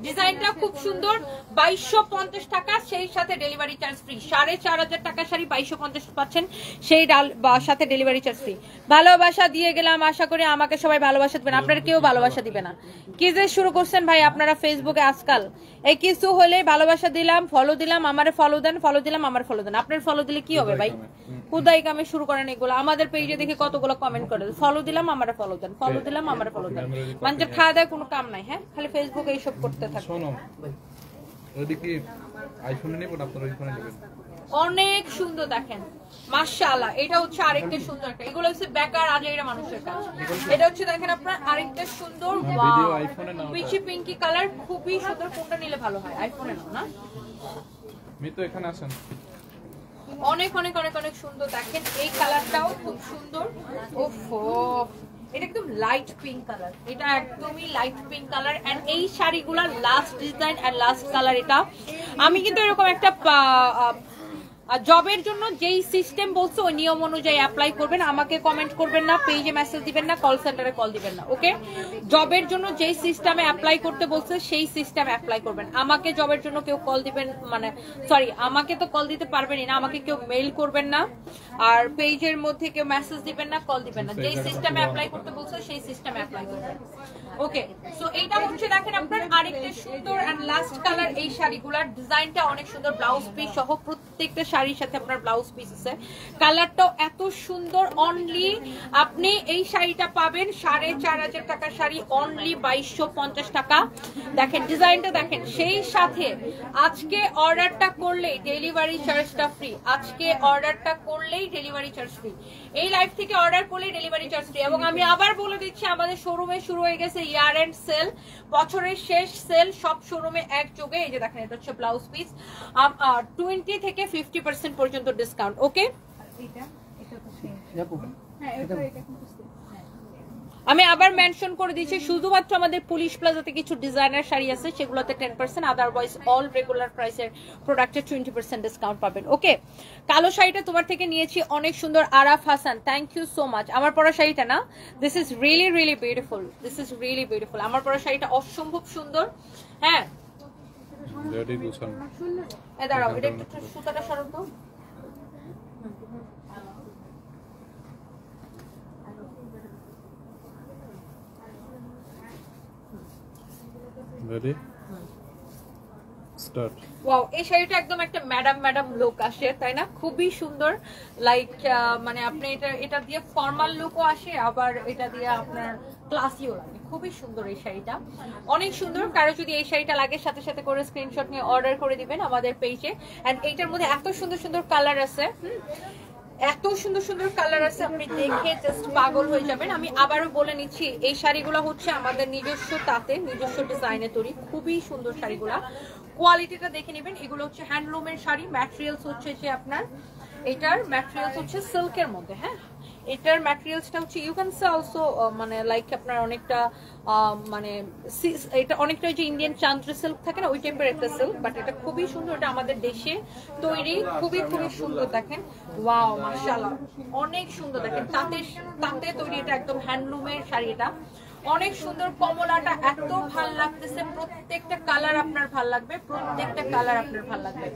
ডিজাইনটা খুব সুন্দর। 2250 টাকা, সেই সাথে ডেলিভারি চার্জ ফ্রি। 4,500 টাকা শাড়ি 2250 পাচ্ছেন, সেই সাথে ডেলিভারি চার্জ ফ্রি। ভালোবাসা দিয়ে গেলাম, আশা করি আমাকে সবাই ভালোবাসা দিবেন। আপনারা কেউ ভালোবাসা দিবে না, কি যে শুরু করছেন ভাই আপনারা ফেসবুকে আজকাল। এই কিছু হলে ভালোবাসা দিলাম, ফলো দিলাম, আমারে ফলো দেন, ফলো দিলাম, আমার ফলো দেন। আপনার ফলো দিলে কি হবে ভাই? খুদাই কামে শুরু করেন এগুলো। আমাদের পেজে দেখে কতগুলো কমেন্ট করে, ফলো দিলাম, আমারে ফলো দেন, ফলো দিলাম, আমারে ফলো দেন। মানুষের খাওয়া দাওয়া কোনো কাম নাই, হ্যাঁ খালি ফেসবুকে এইসব করতে থাকে। শোনো ওইদিকে আইফোনে নেব না, আপনার আইফোনে নেবেন। অনেক সুন্দর দেখেন, মাশাআল্লাহ। এটা হচ্ছে আরেকটা সুন্দর একটা, এগুলো হচ্ছে বেকার আজাইরা মানুষের কাজ। এটা হচ্ছে দেখেন আপনার আরেকটা সুন্দর ভিডিও আইফোনে নাও, পিচি পিঙ্কি কালার, খুবই সুন্দর। কোনটা নিলে ভালো হয়? আইফোনে নাও না, মিতু এখানে আসেন। অনেক অনেক অনেক অনেক সুন্দর দেখেন, এই কালারটাও খুব সুন্দর। ওফো এটা একদম লাইট পিঙ্ক কালার, এটা একদমই লাইট পিঙ্ক কালার। এন্ড এই শাড়িগুলা last design and last colour. এটা আমি কিন্তু এরকম একটা জবের জন্য যেই সিস্টেম বলছে ওই নিয়ম অনুযায়ী অ্যাপ্লাই করবেন। আমাকে কমেন্ট করবেন না, পেজে মেসেজ দিবেন না, কল সেন্টারে কল দিবেন না, ওকে? জবের জন্য যেই সিস্টেমে অ্যাপ্লাই করতে বলছে সেই সিস্টেমে অ্যাপ্লাই করবেন। আমাকে জবের জন্য কেউ কল দিবেন, মানে সরি আমাকে তো কল দিতে পারবেনই না, আমাকে কেউ মেইল করবেন না, আর পেজের মধ্যে কেউ মেসেজ দিবেন না, কল দিবেন না। যেই সিস্টেমে অ্যাপ্লাই করতে বলছে সেই সিস্টেমে অ্যাপ্লাই করবেন, ওকে? সো এইটা হচ্ছে দেখেন আপনার আরেকটা সুন্দর এন্ড লাস্ট কালার। এই শাড়িগুলোর ডিজাইনটা অনেক সুন্দর, ব্লাউজ পিস সহ প্রত্যেকটা শাড়ির সাথে আপনার ব্লাউজ পিস আছে। কালারটাও এত সুন্দর। অনলি আপনি এই শাড়িটা পাবেন 4,500 টাকার শাড়ি অনলি 2250 টাকা। দেখেন ডিজাইনটা দেখেন, সেই সাথে আজকে অর্ডারটা করলেই ডেলিভারি চার্জটা ফ্রি। আজকে অর্ডারটা করলেই ডেলিভারি চার্জ ফ্রি। এই লাইভ থেকে অর্ডার করলেই ডেলিভারি চার্জ ফ্রি। এবং আমি আবার বলে দিচ্ছি, আমাদের শোরুমে শুরু হয়ে গেছে ইয়ার এন্ড সেল, বছরের শেষ সেল, সব শোরুমে একযোগে। এই যে দেখেন এটা হচ্ছে ব্লাউজ পিস, 20 থেকে 50% পর্যন্ত ডিসকাউন্ট, ওকে? আমি আবার মেনশন করে দিচ্ছি, শুধুমাত্র আমাদের পুলিশ প্লাজাতে কিছু ডিজাইনার শাড়ি আছে, সেগুলোতে 10%, আদারওয়াইজ অল রেগুলার প্রাইসের প্রোডাক্টে 20% ডিসকাউন্ট পাবেন, ওকে? কালো শাড়িটা তোমার থেকে নিয়েছি, অনেক সুন্দর। Araf Hasan, thank you so much. আমার পরা শাড়িটা না, this is really really beautiful, this is really beautiful. আমার পরা শাড়িটা অসম্ভব সুন্দর, হ্যাঁ। দাঁড়াও, এটা একটু সুতাটা সরাও তো। Ready start. ওয়াও, এই শাড়িটা একদম একটা ম্যাডাম লুক আসে, তাই না? খুবই সুন্দর, লাইক মানে আপনি এটা দিয়ে ফর্মাল লুকও আসে, আবার এটা দিয়ে আপনার ক্লাসিও লাগে। খুবই সুন্দর এই শাড়িটা, অনেক সুন্দর। কারো যদি এই শাড়িটা লাগে সাথে সাথে করে স্ক্রিনশট নিয়ে অর্ডার করে দিবেন আমাদের পেজে। এন্ড এইটার মধ্যে এত সুন্দর সুন্দর কালার আছে, এত সুন্দর সুন্দর কালার আছে, আপনি দেখে জাস্ট পাগল হয়ে যাবেন। আমি আবারও বলে নিচ্ছি, এই শাড়িগুলো হচ্ছে আমাদের নিজস্ব তাঁতে, নিজস্ব ডিজাইনে তৈরি, খুবই সুন্দর শাড়িগুলা। কোয়ালিটিটা দেখে নেবেন। এগুলো হচ্ছে হ্যান্ডলুমের শাড়ি, ম্যাটেরিয়ালস হচ্ছে যে আপনার এটার ম্যাটেরিয়ালস হচ্ছে সিল্কের মধ্যে। হ্যাঁ, এটার ম্যাটেরিয়ালসটা হচ্ছে ইউ ক্যান সে অলসো মানে লাইক আপনার অনেকটা মানে এটা অনেকটা যে ইন্ডিয়ান চান্দ্রা সিল্ক থাকে না, ওই টাইপের একটা সিল্ক, বাট এটা খুবই সুন্দর। এটা আমাদের দেশে তৈরি, খুবই খুবই সুন্দর। দেখেন, ওয়াও মাশাআল্লাহ, অনেক সুন্দর। দেখেন তাঁতে তৈরি, এটা একদম হ্যান্ডলুমের শাড়ি। এটা অনেক সুন্দর। কমলাটা এত ভাল লাগতেছে, প্রত্যেকটা কালার আপনার ভাল লাগবে, প্রত্যেকটা কালার আপনার ভাল লাগবে।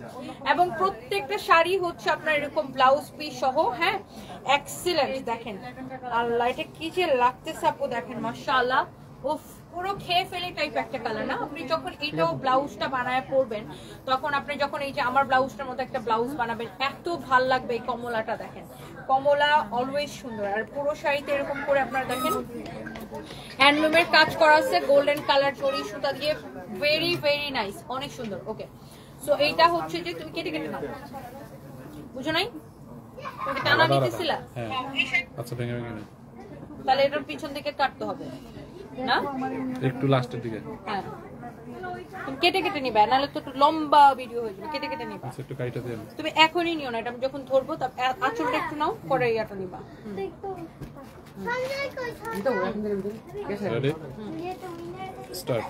এবং প্রত্যেকটা শাড়ি হচ্ছে আপনার এরকম ব্লাউজ পিস সহ। হ্যাঁ, এক্সিলেন্ট। দেখেন আল্লাহ, এটা কি যে লাগতেছে আপু, দেখেন মাশাআল্লাহ। উফ, পুরো খেয়ে ফেলে টাইপ একটা কালার না। আপনি যখন এইটাও ব্লাউজটা বানায় পরবেন, তখন আপনি যখন এই যে আমার ব্লাউজটার মতো একটা ব্লাউজ বানাবেন, এত ভাল লাগবে। এই কমলাটা দেখেন, কমলা অলওয়েজ সুন্দর। আর পুরো শাড়িতে এরকম করে আপনার দেখেন হ্যান্ডলুমের কাজ করা আছে, গোল্ডেন কালার জরি সুতা দিয়ে, ভেরি ভেরি নাইস, অনেক সুন্দর। ওকে, সো এইটা হচ্ছে যে তুমি কেটে কেটে নাও, বুঝো নাই? তুমি টানা দিতেছিলা, আচ্ছা ভেঙে ভেঙে তাহলে এটার পিছন দিকে কাটতে হবে না, একটু লাস্টের দিকে। হ্যাঁ, তুমি কেটে কেটে নিবা, নাহলে তো একটু লম্বা ভিডিও হয়ে যাবে। কেটে কেটে নিবা, আচ্ছা একটু কাইটা দিয়ে তুমি এখনই নিও না, এটা আমি যখন ধরবো আঁচলটা একটু নাও, পরে ইয়াটা নিবা। Ready start.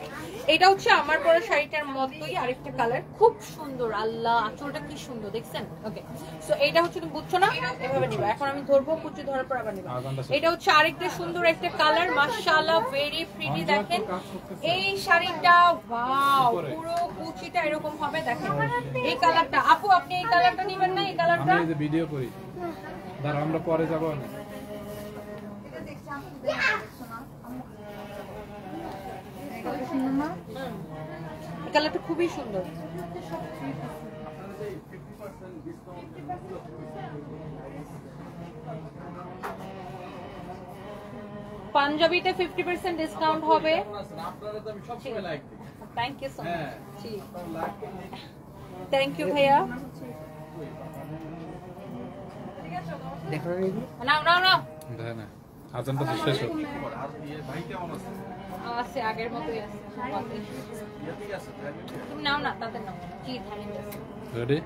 এটা হচ্ছে আমার পরা শাড়িটার মতোই আরেকটা কালার, খুব সুন্দর। আল্লাহ, আঁচলটা কি সুন্দর দেখছেন। ওকে, সো এটা হচ্ছে, তুমি বুঝছো না, এভাবে নিবা। এখন আমি ধরবো, কুচি ধরার পর আবার নিবা। এটা হচ্ছে আরেকটা সুন্দর একটা কালার, মাশাআল্লাহ, ভেরি প্রিটি। দেখেন এই শাড়িটা, ওয়াও, পুরো কুচিটা এরকম হবে। দেখেন এই কালারটা, আপু আপনি এই কালারটা নিবেন না? এই কালারটা আমি এই যে ভিডিও করি, দাঁড়া আমরা পরে যাব। এই কালারটা খুবই সুন্দর। পাঞ্জাবিতে 50% ডিসকাউন্ট হবে। Thank you so much. Thank you ভাইয়া। দেখো নাও নাও নাও, দেখেন না আজানটা তো শেষ হলো। আছে আগের মতোই আছে। তুমি নাও না, তাদের নাও। জি, ধানিত আছে। Ready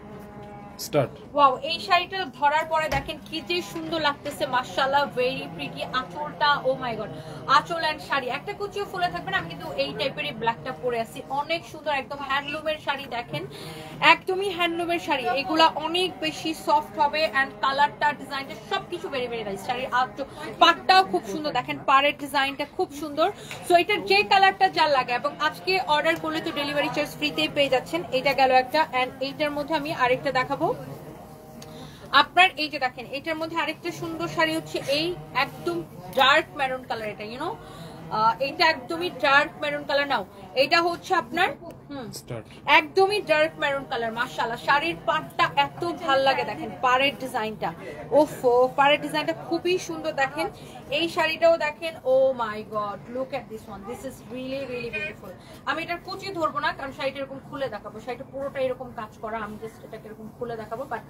start. ওয়াও, এই শাড়িটা ধরার পরে দেখেন কি যে সুন্দর লাগতেছে, মাশাআল্লাহ, ভেরি প্রিটি। আঁচলটা, ও মাই গড, আঁচল এন্ড শাড়ি একটা কুচিও ফুলে থাকবে না। আমি কিন্তু এই টাইপেরই ব্ল্যাকটা পরে আছি, অনেক সুন্দর, একদম হ্যান্ডলুমের শাড়ি। দেখেন একদমই হ্যান্ডলুমের শাড়ি, এগুলা অনেক বেশি সফট হবে, এন্ড কালারটা, ডিজাইনটা সবকিছু ভেরি ভেরি নাইস। শাড়ির পাটটাও খুব সুন্দর, দেখেন পাড়ের ডিজাইনটা খুব সুন্দর। সো এটার যে কালারটা যা লাগে, এবং আজকে অর্ডার করলে তো ডেলিভারি চার্জ ফ্রিতেই পেয়ে যাচ্ছেন। এটা গেল একটা, এন্ড এইটার মধ্যে আমি আরেকটা দেখাবো আপনার। এই যে দেখেন, এটার মধ্যে আরেকটা সুন্দর শাড়ি হচ্ছে এই একদম ডার্ক মেরুন কালার। এটা ইউনো এটা একদমই ডার্ক মেরুন কালার। নাও, এটা হচ্ছে আপনার একদমই ডার্ক মেরুন কালার। মাশাআল্লাহ, শাড়ির পাড়টা এত ভাল লাগে। দেখেন পাড়ের ডিজাইনটা, ওফো, পাড়ের ডিজাইনটা খুবই সুন্দর। দেখেন এই শাড়িটাও দেখেন, oh my god, look at this one, this is really really beautiful. আমি এটার কুচি ধরবো না, কারণ শাড়িটা এরকম খুলে দেখাবো। শাড়িটা পুরোটা এরকম কাজ করা, আমি জাস্ট এটাকে এরকম খুলে দেখাবো। বাট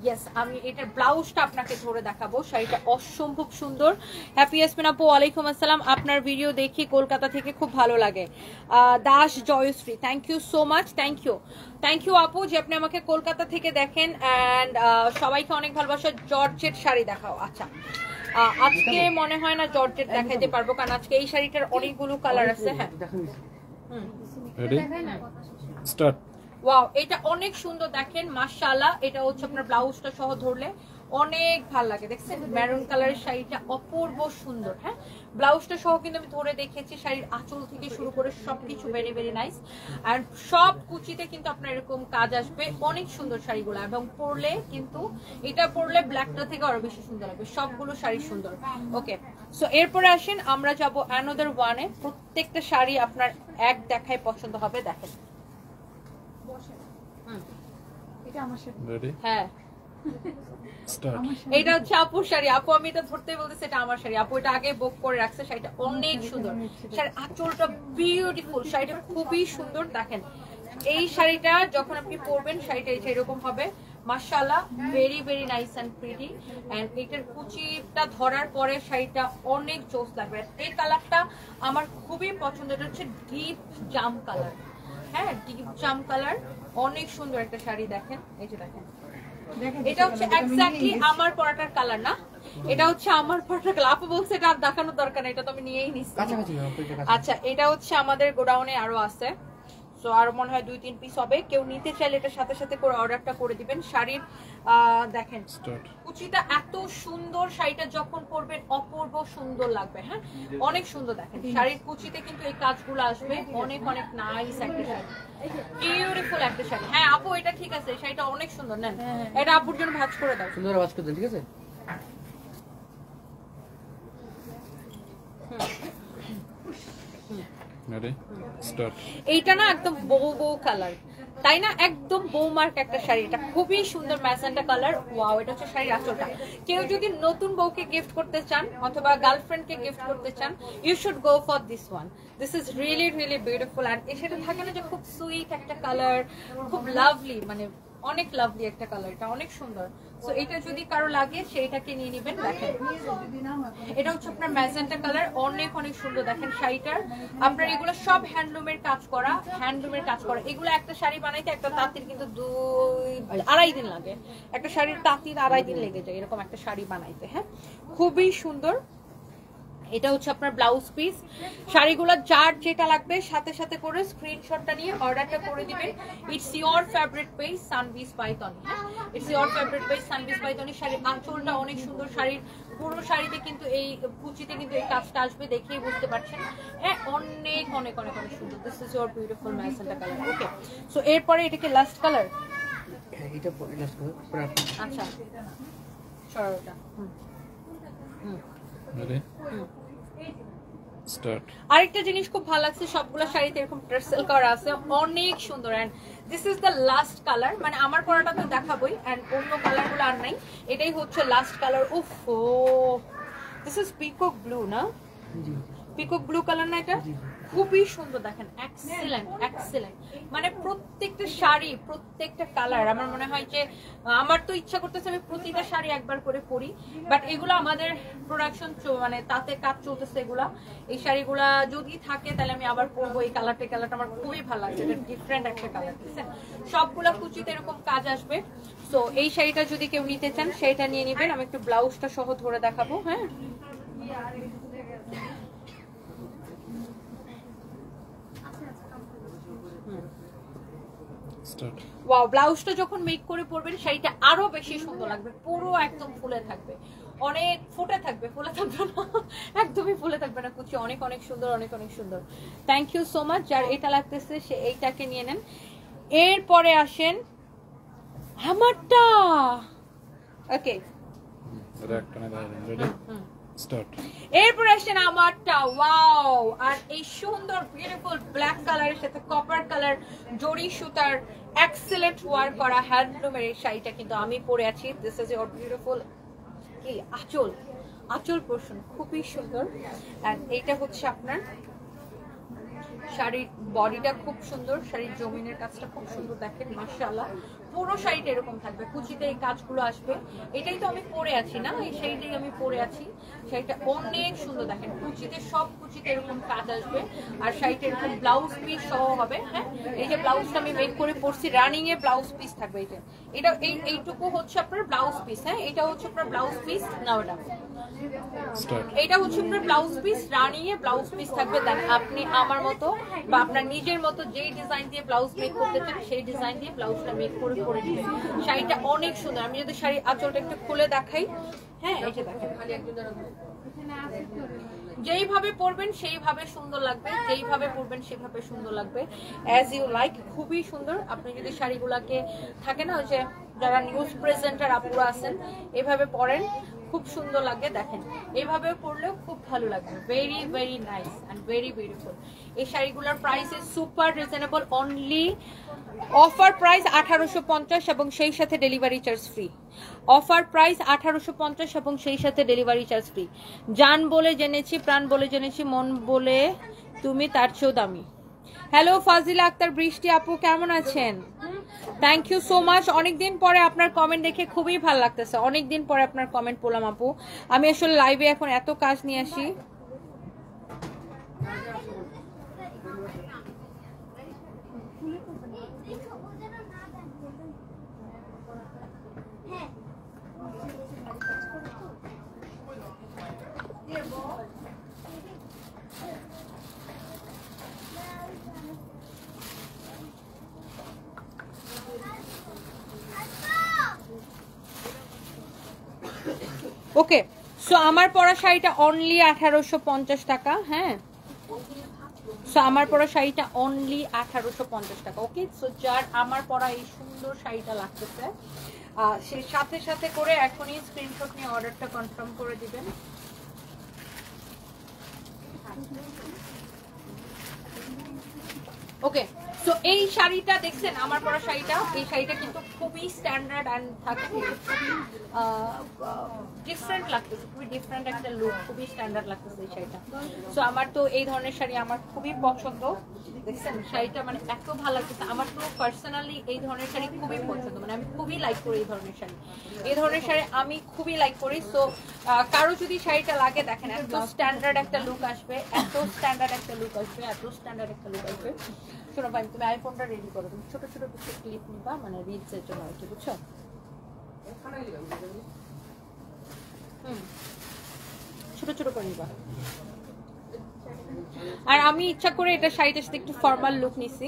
ইয়েস, আমি এটার ব্লাউজটা আপনাকে ধরে দেখাবো। শাড়িটা অসম্ভব সুন্দর। হ্যাপি ইয়াসমিন আপু, ওয়ালাইকুম আসসালাম। আপনার ভিডিও দেখি কলকাতা থেকে, খুব ভালো লাগে। Das Joyshree, thank you so much. Thank you আপু যে আপনি আমাকে কলকাতা থেকে দেখেন। অ্যান্ড সবাইকে অনেক ভালোবাসা। জর্জেট শাড়ি দেখাও। আচ্ছা, আজকে মনে হয় না জর্জেট দেখাইতে পারবো, কারণ আজকে এই শাড়িটার অনেকগুলো কালার আছে। হ্যাঁ, রেডি স্টার্ট। ওয়াও, এটা অনেক সুন্দর। দেখেন মাশাআল্লাহ, এটা হচ্ছে আপনার ব্লাউজটা সহ ধরলে অনেক ভালো লাগে। দেখছেন মেরুন কালারের শাড়িটা অপূর্ব সুন্দর। হ্যাঁ, ব্লাউজটা সহ কিন্তু আমি ধরে দেখেছি। শাড়ির আঁচল থেকে শুরু করে সবকিছু ভেরি ভেরি নাইস। আর সব কুচিতে কিন্তু আপনার এরকম কাজ আসবে, অনেক সুন্দর শাড়িগুলো। এবং পরলে কিন্তু এটা পরলে ব্ল্যাকটা থেকে আরো বেশি সুন্দর লাগবে। সবগুলো শাড়ি সুন্দর। ওকে, সো এরপরে আসেন আমরা যাবো অ্যানাদার ওয়ানে। প্রত্যেকটা শাড়ি আপনার এক দেখায় পছন্দ হবে। দেখেন, হ্যাঁ, এটা হচ্ছে আপুর শাড়ি। আপু আমি এটা ধরতে বলতেছি, এটা আমার শাড়ি। আপু এটা আগে বুক করে রাখছে। শাড়িটা অনেক সুন্দর, শাড়ির আঁচলটা বিউটিফুল, শাড়িটা খুবই সুন্দর। দেখেন এই শাড়িটা যখন আপনি পরবেন, শাড়িটা এরকম হবে, মাশাআল্লাহ very very nice and pretty. And এটার কুচিটা ধরার পরে শাড়িটা অনেক জোস লাগবে। এই কালারটা আমার খুবই পছন্দ, এটা হচ্ছে ডিপ জাম কালার। হ্যাঁ, ডিপ জাম কালার, অনেক সুন্দর একটা শাড়ি। দেখেন, এই যে দেখেন, এটা হচ্ছে এক্স্যাক্টলি আমার পরাটার কালার না, এটা হচ্ছে আমার পরাটার কালার। আপু বলছে এটা আর দেখানোর দরকার নেই, এটা তো আমি নিয়েই নিচ্ছি। আচ্ছা, এটা হচ্ছে আমাদের গোডাউনে আরো আছে, সো আর মনে হয় 2-3 পিস হবে। কেউ নিতে চাইলে এটার সাথে সাথে করে অর্ডারটা করে দিবেন। শাড়ির দেখেন কুচিটা এত সুন্দর, শাড়িটা যখন পরবেন অপূর্ব সুন্দর লাগবে। হ্যাঁ, অনেক সুন্দর। দেখেন শাড়ির কুচিতে কিন্তু এই কাজগুলো আসবে, অনেক অনেক নাইস একটা শাড়ি, বিউটিফুল একটা শাড়ি। হ্যাঁ আপু, এটা ঠিক আছে, শাড়িটা অনেক সুন্দর। নেন, এটা আপুর জন্য ভাঁজ করে দাও, সুন্দর ভাঁজ করে দেন, ঠিক আছে? এইটা না একদম বউ বউ কালার, তাই না? একদম বউ মার্ক একটা শাড়ি, এটা খুবই সুন্দর ম্যাজেন্টা কালার। ওয়াও, এটা হচ্ছে শাড়ির আঁচলটা। কেউ যদি নতুন বউকে গিফট করতে চান অথবা গার্লফ্রেন্ডকে গিফট করতে চান, you should go for this one. This is really really beautiful. আর এর সাথে থাকে না যে খুব সুইট একটা কালার, খুব লাভলি, মানে অনেক লাভলি একটা কালার, এটা অনেক সুন্দর। সো এটা যদি কারো লাগে সেইটাকে নিয়ে নেবেন। দেখেন, এটা হচ্ছে আপনার ম্যাজেন্টা কালার, অনেক অনেক সুন্দর। দেখেন শাড়িটার আপনার এগুলো সব হ্যান্ডলুমের কাজ করা, হ্যান্ডলুমের কাজ করা। এগুলো একটা শাড়ি বানাইতে একটা তাঁতির কিন্তু 2-2.5 দিন লাগে, একটা শাড়ির তাঁতির 2.5 দিন লেগে যায় এরকম একটা শাড়ি বানাইতে। হ্যাঁ, খুবই সুন্দর। এটা হচ্ছে আপনার ব্লাউজ পিস। শাড়িগুলো যার যেটা লাগবে সাথে সাথে করে স্ক্রিনশটটা নিয়ে অর্ডারটা করে দিবেন। It's your favourite page Sunpiece পাইথনি। It's your favourite page Sunpiece পাইথনি। শাড়ির আঁচলটা অনেক সুন্দর, শাড়ির পুরো শাড়িতে কিন্তু এই কুচিতে কিন্তু এই কাজটা আসবে, দেখেই বুঝতে পারছেন। হ্যাঁ, অনেক অনেক অনেক অনেক সুন্দর। This is your beautiful magenta colour. Okay, so এরপরে এটাকে লাস্ট কালার। হ্যাঁ, এটা লাস্ট কালার। আচ্ছা, সরোটা আরেকটা জিনিস খুব ভালো লাগছে, সবগুলো শাড়িতে এরকম টার্সেল করা আছে, অনেক সুন্দর। And this is the last colour, মানে আমার পরাটা তো দেখাবোই, এন্ড অন্য কালার গুলো আর নাই, এটাই হচ্ছে লাস্ট কালার। উফ, দিস ইজ পিকক ব্লু না? পিকক ব্লু কালার না? এটা খুবই সুন্দর। দেখেন, এক্সেলেন্ট এক্সেলেন্ট। মানে প্রত্যেকটা শাড়ি, প্রত্যেকটা কালার, আমার মনে হয় যে আমার তো ইচ্ছা করতেছে আমি প্রতিটা শাড়ি একবার করে পরি, বাট এগুলো আমাদের প্রোডাকশন মানে তাতে কাজ চলতেছে। এগুলা, এই শাড়িগুলা যদি থাকে তাহলে আমি আবার পরবো। এই কালারটা, কালারটা আমার খুবই ভালো লাগছে, এটা ডিফারেন্ট একটা কালার, বুঝছেন? সবগুলা কুচিতে এরকম কাজ আসবে। তো এই শাড়িটা যদি কেউ নিতে চান সেইটা নিয়ে নেবেন। আমি একটু ব্লাউজটা সহ ধরে দেখাবো। হ্যাঁ, ওয়াও, ব্লাউজটা যখন মেক করে পরবেন শাড়িটা আরো বেশি সুন্দর লাগবে, পুরো একদম ফুলে থাকবে, অনেক ফুটে থাকবে, ফুলে থাকবে না, একদমই ফুলে থাকবে না কুচি। অনেক অনেক সুন্দর, অনেক অনেক সুন্দর। Thank you so much. যার এটা লাগতেছে সে এইটাকে নিয়ে নেন। এরপরে আসেন আমারটা। ওকে, এরপরে আসেন আমারটা। ওয়াও, আর এই সুন্দর বিউটিফুল ব্ল্যাক কালারের সাথে কপার কালার জরি সুতার এক্সেলেন্ট ওয়ার্ক করা হ্যান্ডলুমের এই শাড়িটা কিন্তু আমি পরে আছি। দিস ইজ ইওর বিউটিফুল কি আঁচল, আঁচল পোর্শন খুবই সুন্দর। এন্ড এইটা হচ্ছে আপনার শাড়ির বডিটা খুব সুন্দর, শাড়ির জমিনের কাজটা খুব সুন্দর। দেখেন মাশাআল্লাহ, পুরো শাড়িটা এরকম থাকবে, কুচিতে এই কাজগুলো আসবে। এটাই তো আমি পরে আছি না, এই শাড়িটাই আমি পরে আছি। শাড়িটা অনেক সুন্দর। দেখেন কুচিতে, সব কুচিতে এরকম কাজ আসবে। আর শাড়িটা এরকম ব্লাউজ পিস সহ হবে। হ্যাঁ, এই যে ব্লাউজটা আমি মেক করে পরছি, রানিং এ ব্লাউজ পিস থাকবে। এটা এইটুকু হচ্ছে আপনার ব্লাউজ পিস। হ্যাঁ, এটা হচ্ছে আপনার ব্লাউজ পিস না, ওটা এটা হচ্ছে আপনার ব্লাউজ পিস, রানিং এ ব্লাউজ পিস থাকবে। দেন আপনি আমার মতো বা আপনার নিজের মতো যেই ডিজাইন দিয়ে ব্লাউজ মেক করতে চান সেই ডিজাইন দিয়ে ব্লাউজটা মেক করে পরে দিবেন। শাড়িটা অনেক সুন্দর। আমি যদি শাড়ি আঁচলটা একটু খুলে দেখাই। হ্যাঁ, এই যে দেখেন, যেইভাবে পরবেন সেইভাবে সুন্দর লাগবে, যেইভাবে পরবেন সেভাবে সুন্দর লাগবে, অ্যাজ ইউ লাইক। খুবই সুন্দর। আপনি যদি শাড়িগুলাকে থাকে না, ওই যে যারা নিউজ প্রেজেন্টার আপুরা আছেন, এভাবে পরেন, খুব সুন্দর লাগে। দেখেন, এইভাবে পরলেও খুব ভালো লাগবে। Very very nice and very beautiful. এই শাড়িগুলোর price is super reasonable, only offer price 1850 এবং সেই সাথে delivery charge free. Offer price 1850 এবং সেই সাথে ডেলিভারি চার্জ ফ্রি। জান বলে জেনেছি, প্রাণ বলে জেনেছি, মন বলে তুমি তার চেয়েও দামি। হ্যালো ফাজিলা আক্তার বৃষ্টি আপু, কেমন আছেন? Thank you so much. অনেকদিন পরে আপনার কমেন্ট দেখে খুবই ভালো লাগতেছে, অনেকদিন পরে আপনার কমেন্ট পড়লাম আপু। আমি আসলে লাইভে এখন এত কাজ নিয়ে আসি। ওকে, সো আমার পরা শাড়িটা অনলি 1850 টাকা। হ্যাঁ, সো আমার পরা শাড়িটা অনলি 1850 টাকা। ওকে, সো যার আমার পরা এই সুন্দর শাড়িটা লাগতেছে সে সাথে সাথে করে এখনই স্ক্রিনশট নিয়ে অর্ডারটা কনফার্ম করে দিবেন। ওকে, সো এই শাড়িটা দেখছেন আমার পরা শাড়িটা, এই শাড়িটা কিন্তু খুবই স্ট্যান্ডার্ড অ্যান্ড থাকে ডিফারেন্ট লাগতেছে, খুবই ডিফারেন্ট একটা লুক, খুবই স্ট্যান্ডার্ড লাগতেছে এই শাড়িটা। সো আমার তো এই ধরনের শাড়ি আমার খুবই পছন্দ। দেখছেন শাড়িটা মানে এত ভালো লাগতেছে, আমার তো পার্সোনালি এই ধরনের শাড়ি খুবই পছন্দ, মানে আমি খুবই লাইক করি এই ধরনের শাড়ি, এই ধরনের শাড়ি আমি খুবই লাইক করি। সো কারো যদি শাড়িটা লাগে দেখেন এত স্ট্যান্ডার্ড একটা লুক আসবে, এত স্ট্যান্ডার্ড একটা লুক আসবে, এত স্ট্যান্ডার্ড একটা লুক আসবে। শোনো ভাই, তুমি আইফোনটা রেডি করো, তুমি ছোট ছোট কিছু ক্লিপ নিবা, মানে রিলসের জন্য আর কি, বুঝছো? ছোট ছোট করে নিবা। আর আমি ইচ্ছা করে এটা শাড়িটার সাথে একটু ফর্মাল লুক নিছি।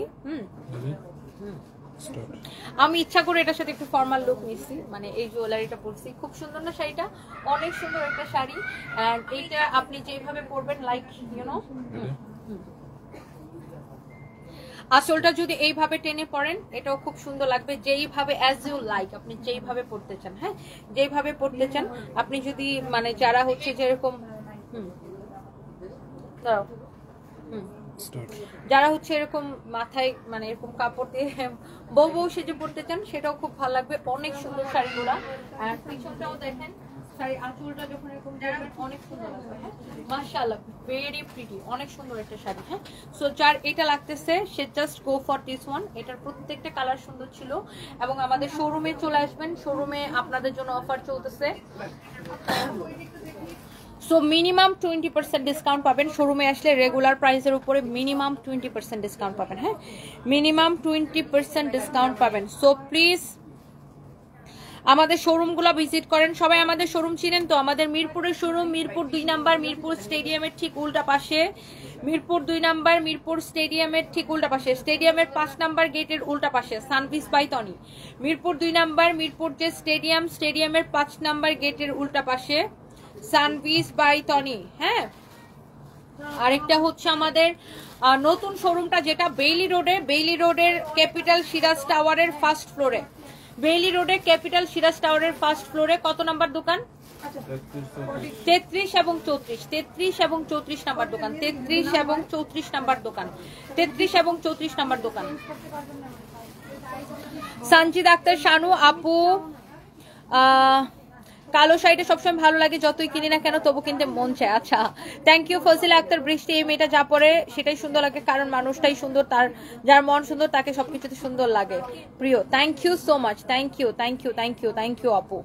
আমি ইচ্ছা করে এটার সাথে একটু ফর্মাল লুক নিছি, মানে এই জুয়েলারিটা পরছি। খুব সুন্দর না শাড়িটা? অনেক সুন্দর একটা শাড়ি। এন্ড এইটা আপনি যেভাবে পরবেন লাইক ইউ নো, আসলটা যদি এইভাবে টেনে পড়েন এটাও খুব সুন্দর লাগবে, যেইভাবে অ্যাজ ইউ লাইক, আপনি যেইভাবে পড়তে চান। হ্যাঁ, যেইভাবে পড়তে চান আপনি, যদি মানে যারা হচ্ছে যেরকম যারা হচ্ছে এরকম মাথায় মানে এরকম কাপড় দিয়ে বউ বউ সেজে পড়তে চান সেটাও খুব ভালো লাগবে। অনেক সুন্দর শাড়িগুলা। আর পিছনটাও দেখেন, শাড়ি আঁচলটা যখন এরকম পরবেন অনেক সুন্দর লাগবে। হ্যাঁ, মাশাআল্লাহ, ভেরি প্রিটি, অনেক সুন্দর একটা শাড়ি। হ্যাঁ, সো যার এটা লাগতেছে সে just go for this one. এটার প্রত্যেকটা কালার সুন্দর ছিল। এবং আমাদের শোরুমে চলে আসবেন, শোরুমে আপনাদের জন্য অফার চলতেছে। সো মিনিমাম 20% ডিসকাউন্ট পাবেন শোরুমে আসলে, রেগুলার প্রাইসের উপরে মিনিমাম 20% ডিসকাউন্ট পাবেন। হ্যাঁ, মিনিমাম 20% ডিসকাউন্ট পাবেন। সো প্লিজ আমাদের শোরুমগুলো ভিজিট করেন। সবাই আমাদের শোরুম চিনেন তো? আমাদের মিরপুরের শোরুম, মিরপুর 2 নাম্বার, মিরপুর স্টেডিয়ামের ঠিক উল্টা পাশে। মিরপুর 2 নাম্বার, মিরপুর স্টেডিয়ামের ঠিক উল্টা পাশে, স্টেডিয়ামের 5 নাম্বার গেটের উল্টা পাশে, Sanvis by Tony. Mirpur 2 number, Mirpur যে স্টেডিয়াম, স্টেডিয়ামের 5 নাম্বার গেটের উল্টা পাশে, সানভিস বাই টনি। হ্যাঁ, আরেকটা হচ্ছে আমাদের নতুন শোরুমটা যেটা বেইলি রোডে, বেইলি রোডের ক্যাপিটাল সিরাজ টাওয়ারের ফার্স্ট ফ্লোরে, বেইলি রোডে ক্যাপিটাল সিরাজ টাওয়ারের ফার্স্ট ফ্লোরে। কত নাম্বার দোকান? 33 এবং 34, 33 এবং 34 নাম্বার দোকান, 33 এবং 34 নাম্বার দোকান, 33 এবং 34 নাম্বার দোকান। সানজিদ আক্তার শানু আপু, কালো শাড়িটা সবসময় ভালো লাগে, যতই কিনি না কেন তবু কিনতে মন চায়। আচ্ছা, থ্যাংক ইউ ফজিলা আক্তার বৃষ্টি। এই মেয়েটা যা পরে সেটাই সুন্দর লাগে, কারণ মানুষটাই সুন্দর, তার যার মন সুন্দর তাকে সবকিছুতে সুন্দর লাগে। প্রিয়, thank you so much, thank you, thank you, thank you, thank you আপু।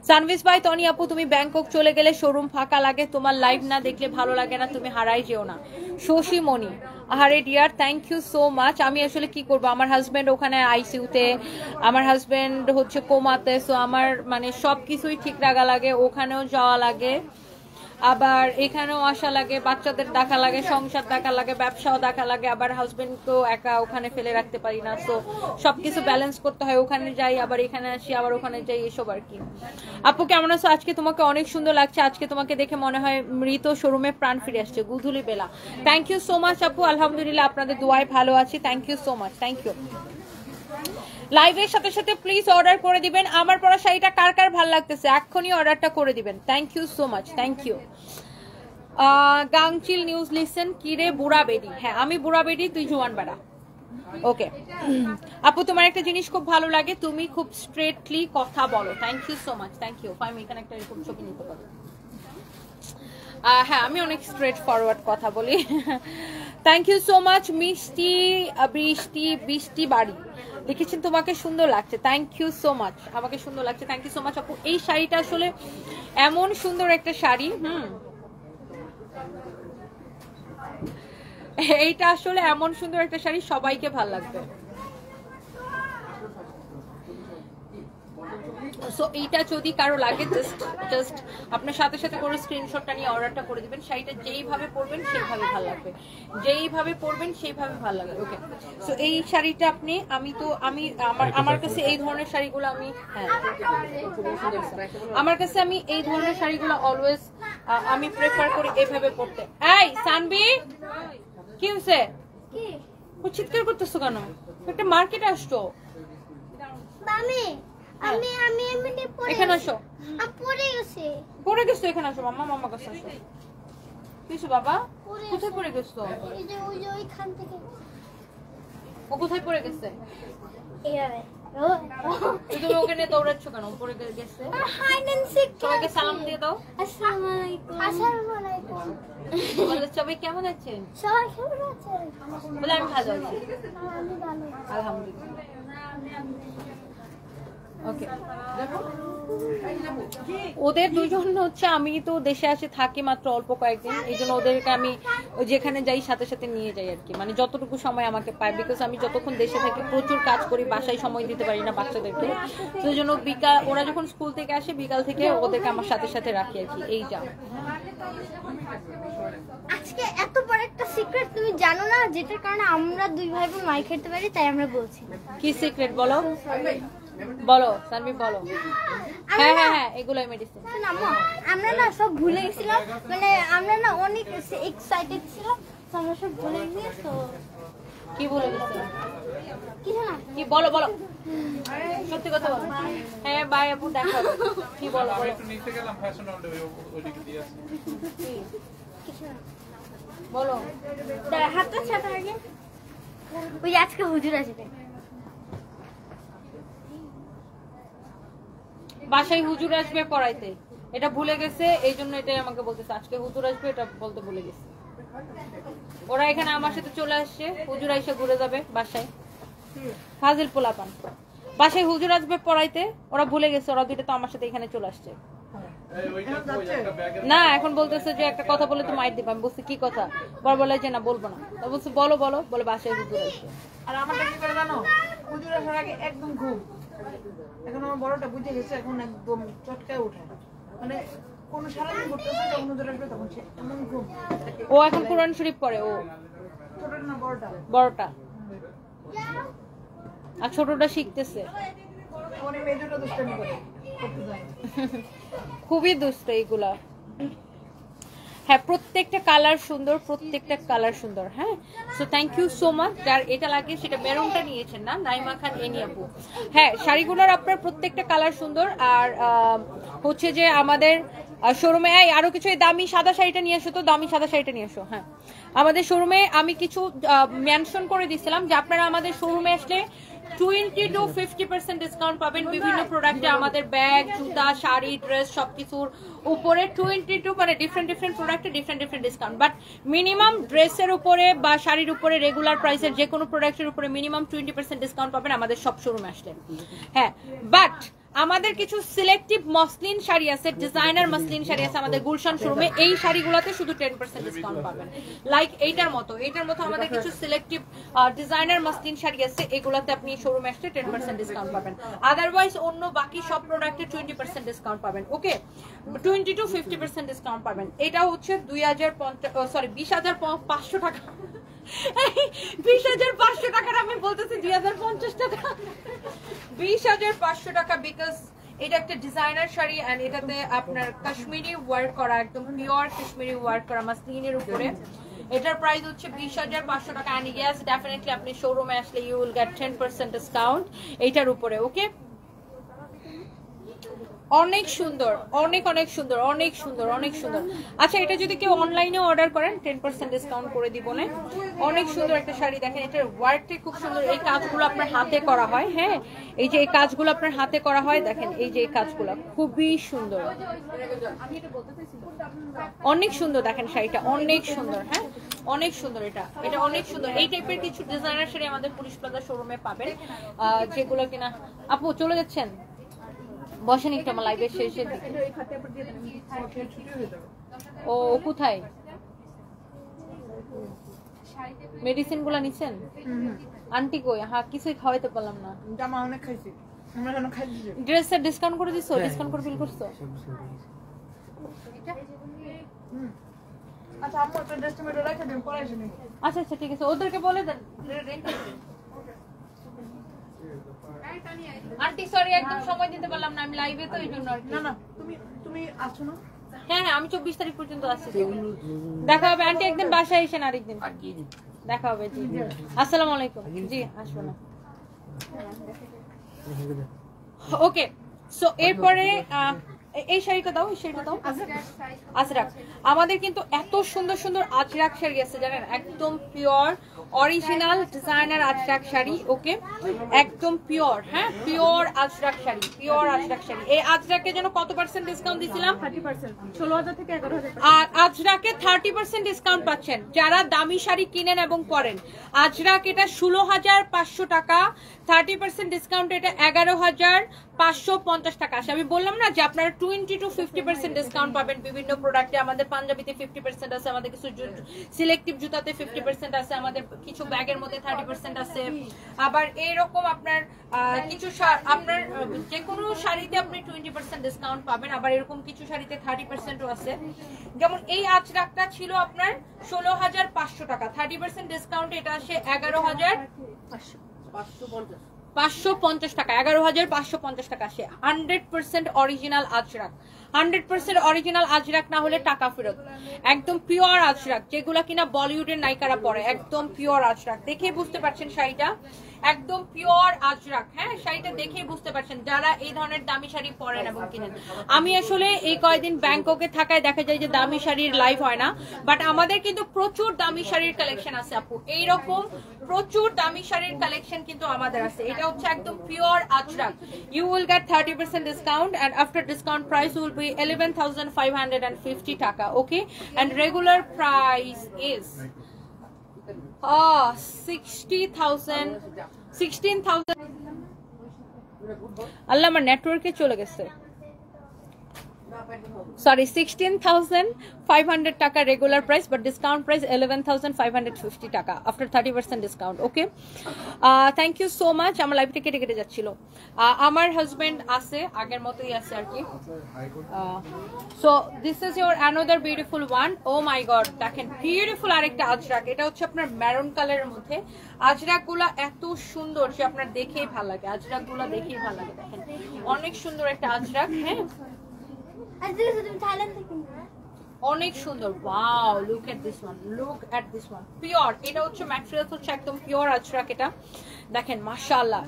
সানভিস বাই টনি আপু, তুমি ব্যাংকক চলে গেলে শোরুম ফাঁকা লাগে, তোমার লাইভ না দেখলে ভালো লাগে না, তুমি হারাই যেও না। শশী মনি, আহারে dear, thank you so much. আমি আসলে কি করবো, আমার হাজব্যান্ড ওখানে আইসিইউতে, আমার হাজব্যান্ড হচ্ছে কোমাতে, সো আমার মানে সব কিছুই ঠিক রাখা লাগে, ওখানেও যাওয়া লাগে, আবার এখানেও আসা লাগে, বাচ্চাদের দেখা লাগে, সংসার দেখা লাগে, ব্যবসাও দেখা লাগে, আবার হাজবেন্ডকেও একা ওখানে ফেলে রাখতে পারি না। সো সবকিছু ব্যালেন্স করতে হয়, ওখানে যাই আবার এখানে আসি, আবার ওখানে যাই, এসব আর কি। আপু কেমন আছো? আজকে তোমাকে অনেক সুন্দর লাগছে, আজকে তোমাকে দেখে মনে হয় মৃত শোরুমে প্রাণ ফিরে আসছে। Godhuli Bela, thank you so much আপু। আলহামদুলিল্লাহ, আপনাদের দোয়ায় ভালো আছি, thank you so much, thank you. লাইভের সাথে সাথে প্লিজ অর্ডার করে দিবেন। আমার পরা শাড়িটা কার কার ভালো লাগতেছে এক্ষুনি অর্ডারটা করে দিবেন। Thank you so much, thank you. Gangchil news listen, কিরে বুড়া বেডি? হ্যাঁ, আমি বুড়া বেডি, তুই জোয়ান বেড়া। ওকে আপু, তোমার একটা জিনিস খুব ভালো লাগে, তুমি খুব স্ট্রেটলি কথা বলো। Thank you so much, thank you. আমি এখানে একটা এরকম ছবি নিতে পারবো। হ্যাঁ, আমি অনেক স্ট্রেট ফরওয়ার্ড কথা বলি। Thank you so much. Mishti Brishti, বৃষ্টি বাড়ি, লিখেছেন তোমাকে সুন্দর লাগছে, থ্যাংক ইউ সো মাচ। আমাকে সুন্দর লাগছে, থ্যাংক ইউ সো মাচ আপু। এই শাড়িটা আসলে এমন সুন্দর একটা শাড়ি, এইটা আসলে এমন সুন্দর একটা শাড়ি, সবাইকে ভালো লাগবে। সো এইটা যদি কারো লাগে জাস্ট আপনার সাথে সাথে করে স্ক্রিনশটটা নিয়ে অর্ডারটা করে দিবেন। শাড়িটা যেইভাবে পরবেন সেইভাবে ভালো লাগবে, যেইভাবে পরবেন সেইভাবে ভালো লাগবে। ওকে, সো এই শাড়িটা আপনি আমার কাছে এই ধরনের শাড়িগুলো আমি আমার কাছে আমি এই ধরনের শাড়িগুলো অলওয়েজ আমি প্রেফার করি এইভাবে পরতে। এই সানবি কি হয়েছে? চিৎকার করতেছো কেন? একটা মার্কেটে আসছো। এখানে আসো। পড়ে গেছো, এখানে আসো। মামা কাছে আসো। কিছু বাবা কোথায় পড়ে গেছো? ও কোথায় পড়ে গেছে? তুমি ওকে নিয়ে দৌড়াচ্ছ কেন? পড়ে গেছে। সবাইকে সালাম দিয়ে দাও। সবাই কেমন আছেন? বলে আমি ভালো আছি, আলহামদুলিল্লাহ। ওকে, ওদের দুজন হচ্ছে, আমি তো দেশে আসে থাকি মাত্র অল্প কয়েকদিন, এই জন্য ওদেরকে আমি যেখানে যাই সাথে সাথে নিয়ে যাই আর কি, মানে যতটুকু সময় আমাকে পাই। বিকজ আমি যতক্ষণ দেশে থাকি প্রচুর কাজ করি, বাসায় সময় দিতে পারি না বাচ্চাদেরকে। সেই জন্য বিকাল, ওরা যখন স্কুল থেকে আসে বিকাল থেকে ওদেরকে আমার সাথে সাথে রাখি আর কি। এইটা আজকে এত বড় একটা সিক্রেট তুমি জানো না, যেটার কারণে আমরা দুই ভাই বোন মাই খেতে পারি, তাই আমরা বলছি। কি সিক্রেট বলো? বলো সানবি বলো। হ্যাঁ এগুলাই মেডিসিন। আমরা না সব ভুলে গেছিলাম, মানে আমরা না অনেক এক্সাইটেড ছিলাম, আমরা সব ভুলে গেছি। তো কি ভুলে গেছো? কিছু না, কি বলো সত্যি কথা বলো। হ্যাঁ বাই আপু, দেখা হবে। কি বলো? আমি একটু নিচে গেলাম, ফ্যাশন ওয়ার্ল্ডে ওইদিকে দিয়ে আসি। কিছু না, বলো। হাতটা ছাতা আগে। ওই আজকে হুজুর আসবে, বাসায় হুজুর আসবে পড়াইতে, এটা ভুলে গেছে, এই জন্য এটাই আমাকে বলতেছে আজকে হুজুর আসবে, এটা বলতে ভুলে গেছে। ওরা এখানে আমার সাথে চলে আসছে, হুজুর এসে ঘুরে যাবে বাসায়। ফাজিল পোলাপান, বাসায় হুজুর আসবে পড়াইতে, ওরা ভুলে গেছে, ওরা দুইটা তো আমার সাথে এখানে চলে আসছে। না এখন বলতেছে যে একটা কথা বলে তো মাইর দিবা। আমি বলছি কি কথা? বলে যে না বলবো না। তো বলছি বলো বলে বাসায় হুজুর আসবে। আর আমারটা কি করে জানো? হুজুর আসার আগে একদম ঘুম। এখন আমার বড়টা বুঝে গেছে, এখন একদম চটকায় ওঠে, মানে কোন সারাদিন ঘুরতেছে, তখন হুজুর আসবে তখন সে এমন ঘুম। ও এখন কোরআন শরীফ পড়ে। ও ছোটটা না বড়টা, আর ছোটটা শিখতেছে। মানে মেজরটা দুষ্টামি করে করতে যায়। খুবই দুষ্ট এইগুলা। হ্যাঁ প্রত্যেকটা কালার সুন্দর, প্রত্যেকটা কালার সুন্দর। হ্যাঁ so thank you so much. যার এটা লাগে সেটা মেরুনটা নিয়েছেন না, নাইমা খান এনি আপু। হ্যাঁ শাড়িগুলোর আপনার প্রত্যেকটা কালার সুন্দর। আর হচ্ছে যে আমাদের শোরুমে আরো কিছু দামি সাদা শাড়িটা নিয়ে আসো, তো দামি সাদা শাড়িটা নিয়ে আসো। হ্যাঁ আমাদের শোরুমে আমি কিছু মেনশন করে দিছিলাম যে আপনারা আমাদের শোরুমে আসলে 20 to 50% ডিসকাউন্ট পাবেন বিভিন্ন প্রোডাক্টে। আমাদের ব্যাগ, জুতা, শাড়ি, ড্রেস সবকিছুর উপরে 20 to মানে ডিফারেন্ট প্রোডাক্টে ডিফারেন্ট ডিসকাউন্ট। বাট মিনিমাম ড্রেসের উপরে বা শাড়ির উপরে রেগুলার প্রাইসের যে কোনো প্রোডাক্টের উপরে মিনিমাম 20% ডিসকাউন্ট পাবেন আমাদের সব শোরুমে আসলে। হ্যাঁ বাট আমাদের কিছু সিলেক্টিভ মসলিন শাড়ি আছে, ডিজাইনার মসলিন শাড়ি আছে আমাদের গুলশান শোরুমে। এই শাড়িগুলোতে শুধু 10% ডিসকাউন্ট পাবেন। লাইক এইটার মতো আমাদের কিছু সিলেক্টিভ ডিজাইনার মসলিন শাড়ি আছে, এগুলোতে আপনি শোরুমে আসলে 10% ডিসকাউন্ট পাবেন। আদারওয়াইজ অন্য বাকি সব প্রোডাক্টে 20% ডিসকাউন্ট পাবেন। ওকে 20 to 50% ডিসকাউন্ট পাবেন। এটা হচ্ছে 20,500 টাকা। 20,500 টাকার আমি বলতেছি 2,050 টাকা। 20,500 টাকা, বিকজ এটা একটা ডিজাইনার শাড়ি এন্ড এটাতে আপনার কাশ্মীরি ওয়ার্ক করা, একদম পিওর কাশ্মীরি ওয়ার্ক করা মাসলিনের উপরে। এটার প্রাইস হচ্ছে 20,500 টাকা। এন্ড ইয়েস ডেফিনেটলি আপনি শোরুমে আসলে ইউ উইল গেট 10% ডিসকাউন্ট এইটার উপরে। ওকে অনেক সুন্দর, অনেক অনেক সুন্দর, অনেক সুন্দর, অনেক সুন্দর। আচ্ছা, এটা যদি কেউ অনলাইনে অর্ডার করেন 10% ডিসকাউন্ট করে দিব না। অনেক সুন্দর একটা শাড়ি, দেখেন এটার ওয়ার্কটা খুব সুন্দর। এই কাজগুলো আপনার হাতে করা হয়, হ্যাঁ, এই যে এই কাজগুলো আপনার হাতে করা হয়, দেখেন এই যে এই কাজগুলো খুবই সুন্দর, অনেক সুন্দর। দেখেন শাড়িটা অনেক সুন্দর, হ্যাঁ, অনেক সুন্দর। এটা এটা অনেক সুন্দর। এই টাইপের কিছু ডিজাইনার শাড়ি আমাদের পুলিশ প্লাজা শোরুমে পাবেন, যেগুলো কিনা। আপু চলে যাচ্ছেন, বসেন একটু আমার লাইভের শেষের দিকে। ও কোথায় মেডিসিন গুলা নিছেন? আন্টি কই? হ্যাঁ, কিছুই খাওয়াইতে পারলাম না। জামা অনেক খাইছি, আমরা কেন খাইছি? ড্রেসের ডিসকাউন্ট করে দিছো? ডিসকাউন্ট করে বিল করছো? আচ্ছা, আম্মু একটা ড্রেস টমেটো রেখে দিন, পরে এসে নিব। আচ্ছা আচ্ছা, ঠিক আছে, ওদেরকে বলে দেন। আন্টি সরি, একদম সময় দিতে পারলাম না, আমি লাইভে তো এই জন্য। না না, তুমি তুমি আসছো না? হ্যাঁ হ্যাঁ, আমি 24 তারিখ পর্যন্ত আসছি। দেখা হবে আন্টি, একদিন বাসায় এসেন, আরেকদিন দেখা হবে। জি, আসসালামু আলাইকুম। জি, আসবো না। ওকে, সো এরপরে এই শাড়িটা দাও, এই শাড়িটা দাও। আজরাক, আমাদের কিন্তু এত সুন্দর সুন্দর আজরাক শাড়ি আছে জানেন, একদম পিওর অরিজিনাল ডিজাইনার আজরাক শাড়ি। ওকে, একদম পিওর, হ্যাঁ, পিওর আজরাক শাড়ি, পিওর আজরাক শাড়ি। এই আজরাকে যেন কত পার্সেন্ট ডিসকাউন্ট দিছিলাম? 30%, 16,000 থেকে 11,000। আর আজরাকে 30% ডিসকাউন্ট পাচ্ছেন যারা দামি শাড়ি কিনেন এবং পরেন। আজরাক এটা 16,500 টাকা, 30% ডিসকাউন্ট এটা 11,550 টাকা আসে। আমি বললাম না যে আপনারা 20 to 50% ডিসকাউন্ট পাবেন বিভিন্ন প্রোডাক্টে। আমাদের পাঞ্জাবিতে 50% আছে, আমাদের কিছু সিলেক্টিভ জুতাতে 50% আছে, আমাদের কিছু ব্যাগের মধ্যে 30% আছে। আবার এইরকম আপনার কিছু আপনার যে কোনো শাড়িতে আপনি 20% ডিসকাউন্ট পাবেন, আবার এরকম কিছু শাড়িতে 30%ও আছে। যেমন এই আজরাকটা ছিল আপনার 16,500 টাকা, 30% ডিসকাউন্ট এটা আসে 11,550 টাকা, 11,550 টাকা আসে। 100% অরিজিনাল আজরাক, 100% অরিজিনাল আজরাক না হলে টাকা ফেরত। একদম পিওর আজরাক, যেগুলা কিনা বলিউডের নায়িকারা পরে, একদম পিওর আজরাক। দেখে বুঝতে পারছেন শাড়িটা একদম পিওর আজরাক, হ্যাঁ, শাড়িটা দেখেই বুঝতে পারছেন যারা এই ধরনের দামি শাড়ি পরেন এবং কিনেন। আমি আসলে এই কয়েকদিন ব্যাংককে থাকায় দেখা যায় যে দামি শাড়ির লাইভ হয় না, বাট আমাদের কিন্তু প্রচুর দামি শাড়ির কালেকশন আছে আপু, এইরকম প্রচুর দামি শাড়ির কালেকশন কিন্তু আমাদের আছে। এটা হচ্ছে একদম pure ajrak. You will get 30% discount and after discount price will be 11,550 টাকা। ওকে, and regular price is 16,000। আল্লাহ, আমার নেটওয়ার্কে চলে গেছে, সরি, 16,500 টাকা regular price, but discount price 11,550 টাকা after 30% discount. Okay, thank you so much. আমার লাইভটা কেটে কেটে যাচ্ছিল। আমার হাজবেন্ড আছে, আগের মতোই আছে আর কি। So this is your another beautiful one. Oh my god, দেখেন বিউটিফুল আরেকটা আজরাক। এটা হচ্ছে আপনার মেরুন কালারের মধ্যে। আজরাক গুলা এত সুন্দর যে আপনার দেখেই ভালো লাগে, আজরাক গুলা দেখেই ভালো লাগে। দেখেন অনেক সুন্দর একটা আজরাক, হ্যাঁ, অনেক সুন্দর। Wow, look at this one, look at this one, pure. এটা হচ্ছে ম্যাটেরিয়ালস হচ্ছে একদম পিওর আজরাক। এটা দেখেন মাশাআল্লাহ,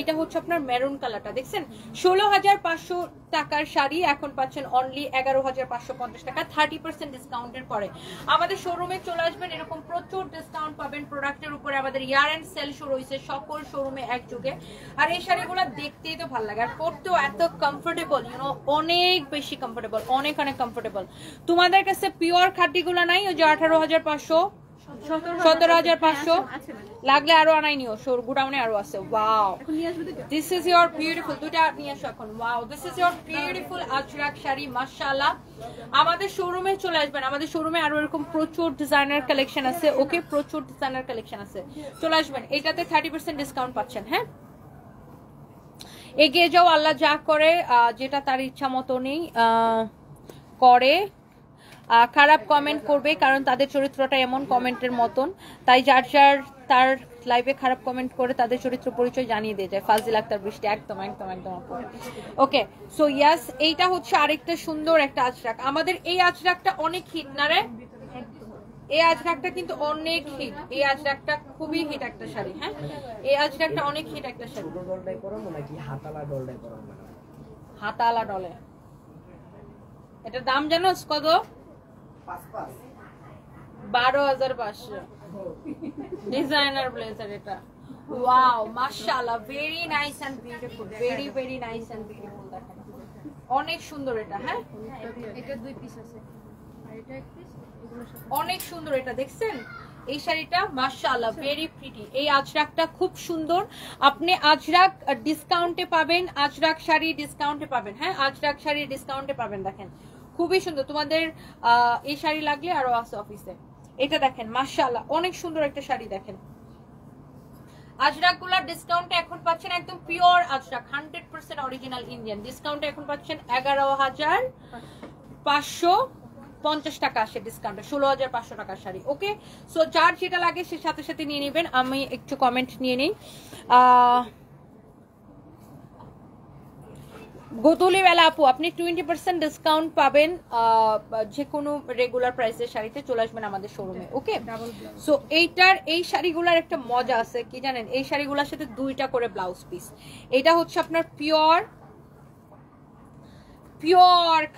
এটা হচ্ছে আপনার মেরুন কালারটা, দেখছেন? 16,500 টাকার শাড়ি এখন পাচ্ছেন অনলি 11,550 টাকা 30% ডিসকাউন্টের পরে। আমাদের শোরুমে চলে আসবেন, এরকম প্রচুর ডিসকাউন্ট পাবেন প্রোডাক্টের উপরে। আমাদের ইয়ার এন্ড সেল শুরু হয়েছে সকল শোরুমে একযোগে। আর এই শাড়িগুলো দেখতেই তো ভালো লাগে, আর পরতেও এত কমফোর্টেবল, ইউনো, অনেক বেশি কমফোর্টেবল, অনেক অনেক কমফোর্টেবল। তোমাদের কাছে পিওর খাটিগুলো নাই? ওই যে 18,500, 17,500 লাগলে আরো আনাই নিও, গোডাউনে আরো আছে। Wow, this is your beautiful, দুইটা নিয়ে আসো এখন। Wow, this is your beautiful Ajrak sari, মাশাআল্লাহ। আমাদের শোরুমে চলে আসবেন, আমাদের শোরুমে আরো এরকম প্রচুর ডিজাইনার কালেকশন আছে। ওকে, প্রচুর ডিজাইনার কালেকশন আছে, চলে আসবেন। এটাতে 30% ডিসকাউন্ট পাচ্ছেন। হ্যাঁ, এগিয়ে যাও, আল্লাহ যা করে যেটা তার ইচ্ছা মতো নেই করে। খারাপ কমেন্ট করবে কারণ তাদের চরিত্রটা এমন কমেন্টের মতন, তাই যার যার তার লাইভে খারাপ কমেন্ট করে তাদের চরিত্র পরিচয় জানিয়ে দিয়ে যায়। ফাজিল আক্তার বৃষ্টি, একদম একদম একদম। ওকে, সো ইয়াস, এইটা হচ্ছে আরেকটা সুন্দর একটা আজরাক। আমাদের এই আজরাকটা অনেক হিট না রে, এই আজরাকটা কিন্তু অনেক হিট, এই আজরাকটা খুবই হিট একটা শাড়ি। হ্যাঁ, এই আজরাকটা অনেক হিট একটা শাড়ি। হাতালা ডলে। এটার দাম জানো কত? 12,500। ডিজাইনার ব্লেজার এটা। ওয়াও মাশাআল্লাহ, very nice and beautiful, very very nice and beautiful. দেখেন অনেক সুন্দর এটা। হ্যাঁ এটা 2 পিস আছে আর এটা 1 পিস, এগুলো সব অনেক সুন্দর এটা। দেখছেন এই শাড়িটা মাশাআল্লাহ ভেরি প্রিটি। এই আজরাকটা খুব সুন্দর, আপনি আজরাক ডিসকাউন্টে পাবেন, আজরাক শাড়ি ডিসকাউন্টে পাবেন। হ্যাঁ আজরাক শাড়ি ডিসকাউন্টে পাবেন। দেখেন খুবই সুন্দর, তোমাদের এই শাড়ি লাগলে আরো আছে অফিসে। এটা দেখেন মাশাআল্লাহ অনেক সুন্দর একটা শাড়ি। দেখেন আজরাক গুলার ডিসকাউন্টে এখন পাচ্ছেন একদম পিওর আজরাক, 100% অরিজিনাল ইন্ডিয়ান। ডিসকাউন্টে এখন পাচ্ছেন 11,550 টাকা আসে ডিসকাউন্টে, 16,500 টাকার শাড়ি। ওকে, সো যার যেটা লাগে সে সাথে সাথে নিয়ে নেবেন। আমি একটু কমেন্ট নিয়ে নিই। গোদুলি বেলা আপু, আপনি 20% ডিসকাউন্ট পাবেন যে কোনো রেগুলার প্রাইসের শাড়িতে। চলে আসবেন আমাদের শোরুমে। ওকে, সো এই শাড়িগুলোর একটা মজা আছে কি জানেন, এই শাড়িগুলোর সাথে 2টা করে ব্লাউজ পিস। এটা হচ্ছে আপনার পিওর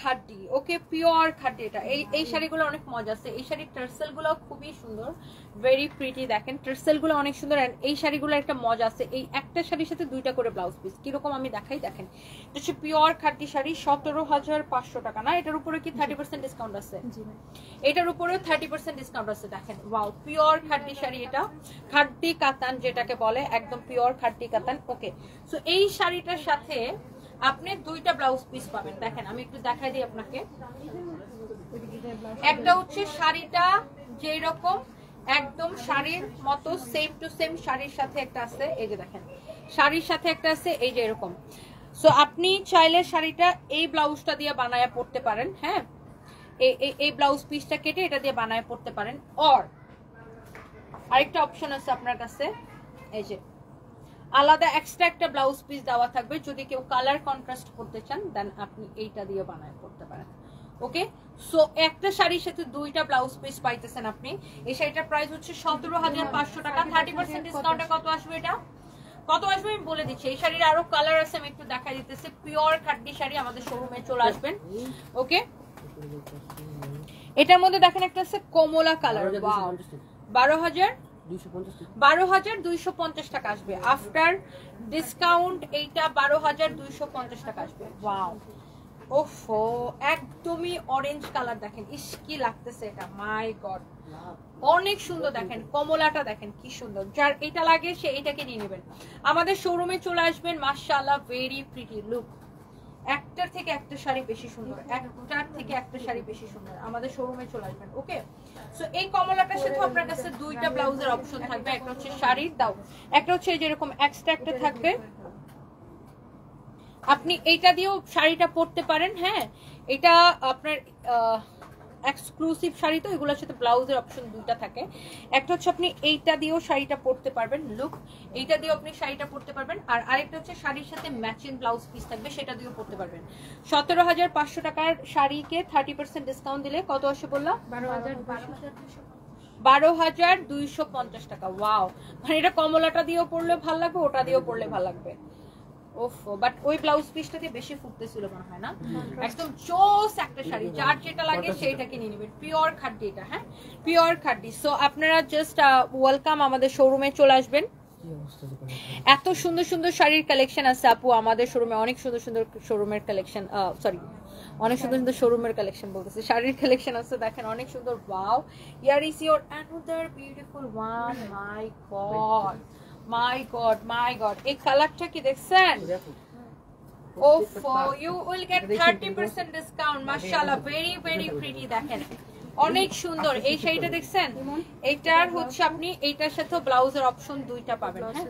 খাড্ডি। ওকে, পিওর খাড্ডি। এটা এই শাড়িগুলো অনেক মজা আছে। এই শাড়ির টার্সেল গুলো খুবই সুন্দর, ভেরি প্রিটি। দেখেন টার্সেল গুলো অনেক সুন্দর। এই শাড়িগুলো একটা মজা আছে, এই একটা শাড়ির সাথে 2টা করে ব্লাউজ পিস। কিরকম আমি দেখাই, দেখেন এটা হচ্ছে পিওর খাড্ডি শাড়ি, 17,500 টাকা না? এটার উপরে কি 30% ডিসকাউন্ট আছে? এটার উপরেও 30% ডিসকাউন্ট আছে। দেখেন ওয়াও, পিওর খাড্ডি শাড়ি। এটা খাড্ডি কাতান যেটাকে বলে, একদম পিওর খাড্ডি কাতান। ওকে, সো এই শাড়িটার সাথে আপনি 2টা ব্লাউজ পিস পাবেন। দেখেন আমি একটু দেখাই দিই আপনাকে। একটা হচ্ছে শাড়িটা যেই রকম একদম শাড়ির মতো সেম টু সেম শাড়ির সাথে একটা আছে, এই যে দেখেন শাড়ির সাথে একটা আছে এই যে এরকম। সো আপনি চাইলে শাড়িটা এই ব্লাউজটা দিয়ে বানায় পড়তে পারেন। হ্যাঁ এই ব্লাউজ পিসটা কেটে এটা দিয়ে বানায় পড়তে পারেন। অর আরেকটা অপশন আছে আপনার কাছে, এই যে আলাদা এক্সট্রা একটা ব্লাউজ পিস দেওয়া থাকবে। যদি কেউ কালার কন্ট্রাস্ট করতে চান দেন আপনি এইটা দিয়ে বানায় করতে পারেন। ওকে, সো একটা শাড়ির সাথে 2টা ব্লাউজ পিস পাইতেছেন আপনি। এই শাড়িটার প্রাইস হচ্ছে 17,500 টাকা। 30% ডিসকাউন্টে কত আসবে? এটা কত আসবে আমি বলে দিচ্ছি। এই শাড়ির আরো কালার আছে, আমি একটু দেখাই দিতেছি। পিওর খাড্ডি শাড়ি, আমাদের শোরুমে চলে আসবেন। ওকে, এটার মধ্যে দেখেন একটা আছে কমলা কালার। ওয়াও, 12,250 টাকা আসবে আফটার ডিসকাউন্ট। এইটা 12,250 টাকা আসবে। ওয়াও, ওফো একদমই অরেঞ্জ কালার। দেখেন ইস কি লাগতেছে এটা, মাই গড অনেক সুন্দর। দেখেন কমলাটা দেখেন কি সুন্দর। যার এটা লাগে সে এটাকে নিয়ে নেবেন। আমাদের শোরুমে চলে আসবেন। মাশাআল্লাহ ভেরি প্রিটি লুক। একটার থেকে একটা শাড়ি বেশি সুন্দর, একটার থেকে একটা শাড়ি বেশি সুন্দর। আমাদের শোরুমে চলে আসবেন। ওকে, সো এই কমলাটার সাথে আপনার কাছে 2টা ব্লাউজের অপশন থাকবে। একটা হচ্ছে শাড়ির দাও, একটা হচ্ছে যেরকম এক্সট্রা একটা থাকবে। আপনি এইটা দিয়েও শাড়িটা পরতে পারেন। হ্যাঁ এটা আপনার এক্সক্লুসিভ শাড়ি, তো এগুলোর সাথে ব্লাউজের অপশন 2টা থাকে। একটা হচ্ছে আপনি এইটা দিয়েও শাড়িটা পরতে পারবেন, লুক এইটা দিয়েও আপনি শাড়িটা পরতে পারবেন। আর আরেকটা হচ্ছে শাড়ির সাথে ম্যাচিং ব্লাউজ পিস থাকবে, সেটা দিয়েও পরতে পারবেন। 17,500 টাকার শাড়িকে 30% ডিসকাউন্ট দিলে কত আসে বললাম? 12,250 টাকা। ওয়াও, মানে এটা কমলাটা দিয়েও পরলে ভালো লাগবে, ওটা দিয়েও পরলে ভালো লাগবে। ওফ, বাট ওই ব্লাউজ পিসটা দিয়ে বেশি ফুটতেছিল মনে হয় না? একদম জোস একটা শাড়ি, যার যেটা লাগে সেইটাকে নিয়ে নেবেন। পিওর খাড্ডি এটা। হ্যাঁ পিওর খাড্ডি। সো আপনারা জাস্ট ওয়েলকাম, আমাদের শোরুমে চলে আসবেন। এত সুন্দর সুন্দর শাড়ির কালেকশন আছে আপু আমাদের শোরুমে, অনেক সুন্দর সুন্দর শোরুমের কালেকশন, সরি অনেক সুন্দর সুন্দর শোরুমের কালেকশন বলতেছে, শাড়ির কালেকশন আছে। দেখেন অনেক সুন্দর। Wow, here is your another beautiful one. My god my god my god, এই কালারটা কি দেখছেন? ওফো, ইউ উইল গেট 30% ডিসকাউন্ট। মাশাআল্লাহ ভেরি ভেরি প্রিটি। দেখেন অনেক সুন্দর এই শাড়িটা দেখছেন? এইটার হচ্ছে আপনি এইটার সাথে ব্লাউজের অপশন 2টা পাবেন। হ্যাঁ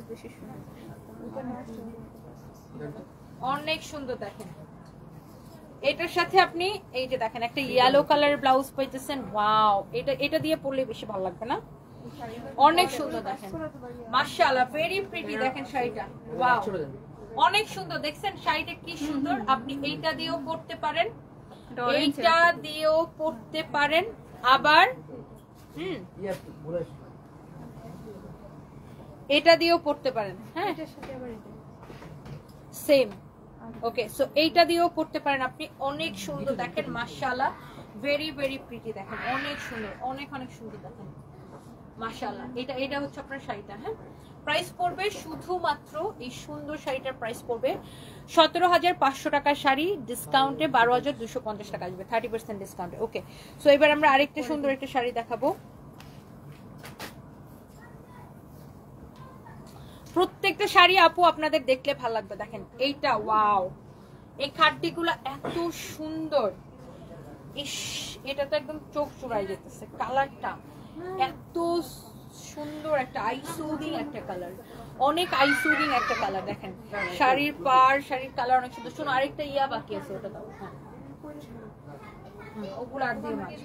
অনেক সুন্দর। দেখেন এটার সাথে আপনি এই যে দেখেন একটা ইয়েলো কালারের ব্লাউজ পাইতেছেন। ওয়াও, এটা দিয়ে পরলে বেশি ভালো লাগবে না? অনেক সুন্দর। দেখেন মাশাআল্লাহ ভেরি প্রিটি। দেখেন শাড়িটা, ওয়াও অনেক সুন্দর। দেখছেন শাড়িটা কি সুন্দর। আপনি এইটা দিয়েও পরতে পারেন, এইটা দিয়েও পরতে পারেন, আবার এটা দিয়েও পরতে পারেন। হ্যাঁ সেম ওকে, সো এইটা দিয়েও পড়তে পারেন আপনি, অনেক সুন্দর দেখেন মাশাআল্লাহ, ভেরি ভেরি প্রিটি দেখেন, অনেক সুন্দর, অনেক অনেক সুন্দর দেখেন মাশাআল্লাহ। এটা হচ্ছে আপনার শাড়িটা। হ্যাঁ, প্রাইস পড়বে শুধুমাত্র এই সুন্দর শাড়িটার প্রাইস পড়বে 17,500 টাকার শাড়ি, ডিসকাউন্টে 12,250 টাকা আসবে, 30% ডিসকাউন্টে। ওকে, সো এবার আমরা আরেকটা সুন্দর একটা শাড়ি দেখাবো। প্রত্যেকটা শাড়ি আপু আপনাদের দেখলে ভালো লাগবে। দেখেন এইটা, ওয়াও, এই খাটটিগুলো এত সুন্দর, ইস, এটা তো একদম চোখ চুরাই যেতেছে, কালারটা এত সুন্দর, একটা আই সুদিং একটা কালার, অনেক আই সুদিং একটা কালার। দেখেন শাড়ির পার, শাড়ির কালার অনেক সুন্দর। শোনো, আরেকটা ইয়া বাকি আছে, ওটা দাও। হ্যাঁ, ওগুলো আর দিয়ে মাছ,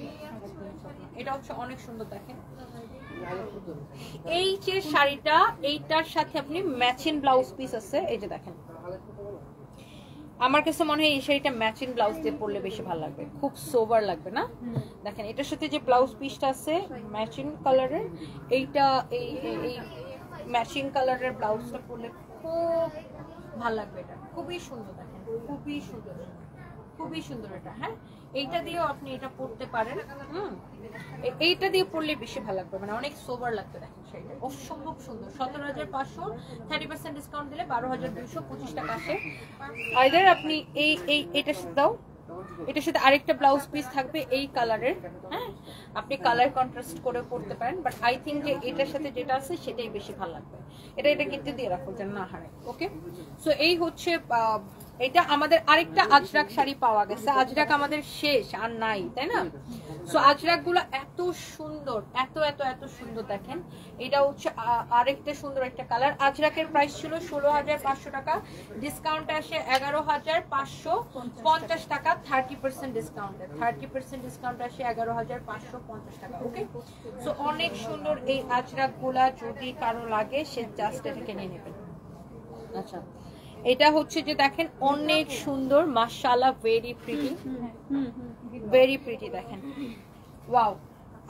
এটা হচ্ছে অনেক সুন্দর। দেখেন এই যে শাড়িটা, এইটার সাথে আপনি ম্যাচিং ব্লাউজ পিস আছে, এই যে দেখেন, আমার কাছে মনে হয় এই শাড়িটা ম্যাচিং ব্লাউজ দিয়ে পরলে বেশি ভালো লাগবে, খুব সোবার লাগবে না? দেখেন এটার সাথে যে ব্লাউজ পিসটা আছে ম্যাচিং কালারের, এইটা এই ম্যাচিং কালারের ব্লাউজটা পরলে খুব ভালো লাগবে, এটা খুবই সুন্দর। দেখেন খুবই সুন্দর, খুবই সুন্দর এটা। হ্যাঁ, এইটা দিয়েও আপনি এটা পরতে পারেন। এইটা দিয়ে পরলে বেশি ভালো লাগবে, মানে অনেক সোবার লাগবে। দেখেন শাড়িটা অসম্ভব সুন্দর, 17,500, 30% ডিসকাউন্ট দিলে 12,225 টাকা আসে। আইদার আপনি এটার সাথে দাও, এটার সাথে আরেকটা ব্লাউজ পিস থাকবে এই কালারের। হ্যাঁ, আপনি কালার কন্ট্রাস্ট করে পরতে পারেন, বাট আই থিঙ্ক যে এটার সাথে যেটা আছে সেটাই বেশি ভালো লাগবে। এটা কেটে দিয়ে রাখো যেন না হারায়। ওকে, সো এই হচ্ছে এটা আমাদের আরেকটা আজরাক শাড়ি পাওয়া গেছে। আজরাক আমাদের শেষ আর নাই, তাই না? সো আজরাক গুলো এত সুন্দর, এত এত এত সুন্দর। দেখেন এটা হচ্ছে আরেকটা সুন্দর একটা কালার। আজরাকের প্রাইস ছিল 16,500 টাকা, ডিসকাউন্ট আসে 11,550 টাকা, 30% ডিসকাউন্টে। 30% ডিসকাউন্ট আসে 11,550 টাকা। ওকে, সো অনেক সুন্দর এই আজরাক গুলা, যদি কারো লাগে সে জাস্ট এটাকে নিয়ে নেবেন। আচ্ছা, এটা হচ্ছে যে দেখেন অনেক সুন্দর মাশাআল্লাহ, ভেরি প্রিটি, ভেরি প্রিটি। দেখেন ওয়াও,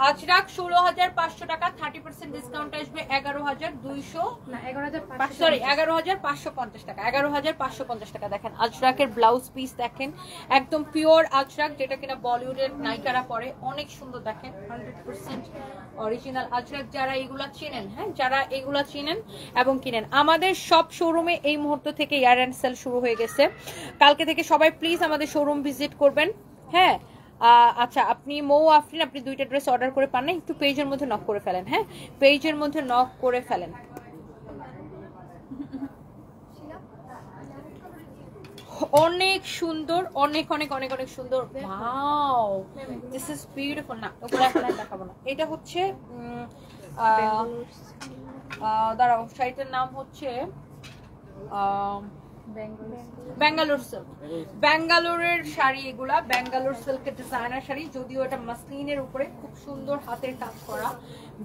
আজরাক 16,500 টাকা, 30% ডিসকাউন্ট আসবে 11,550 টাকা, 11,550 টাকা। দেখেন আজরাকের ব্লাউজ পিস দেখেন, একদম পিওর আজরাক, যেটা কিনা বলিউডের নায়িকারা পরে, অনেক সুন্দর। দেখেন 100% অরিজিনাল আজরাক। যারা এগুলা চিনেন, হ্যাঁ, যারা এগুলা চিনেন এবং কিনেন, আমাদের সব শোরুমে এই মুহূর্ত থেকে ইয়ার এন্ড সেল শুরু হয়ে গেছে। কালকে থেকে সবাই প্লিজ আমাদের শোরুম ভিজিট করবেন। হ্যাঁ, আচ্ছা, আপনি মৌ আফরিন, আপনি 2টা ড্রেস অর্ডার করে পান না, একটু পেজের মধ্যে নক করে ফেলেন। হ্যাঁ, পেজের মধ্যে নক করে ফেলেন। অনেক সুন্দর, অনেক অনেক অনেক অনেক সুন্দর। Wow, this is beautiful. না, ওগুলো এখন দেখাবো না। এটা হচ্ছে দাঁড়াও, শাড়িটার নাম হচ্ছে ব্যাঙ্গালোর সিল্ক। ব্যাঙ্গালোরের শাড়ি এগুলা, ব্যাঙ্গালোর সিল্কের ডিজাইনার শাড়ি, যদিও এটা মাসলিনের উপরে খুব সুন্দর হাতের কাজ করা।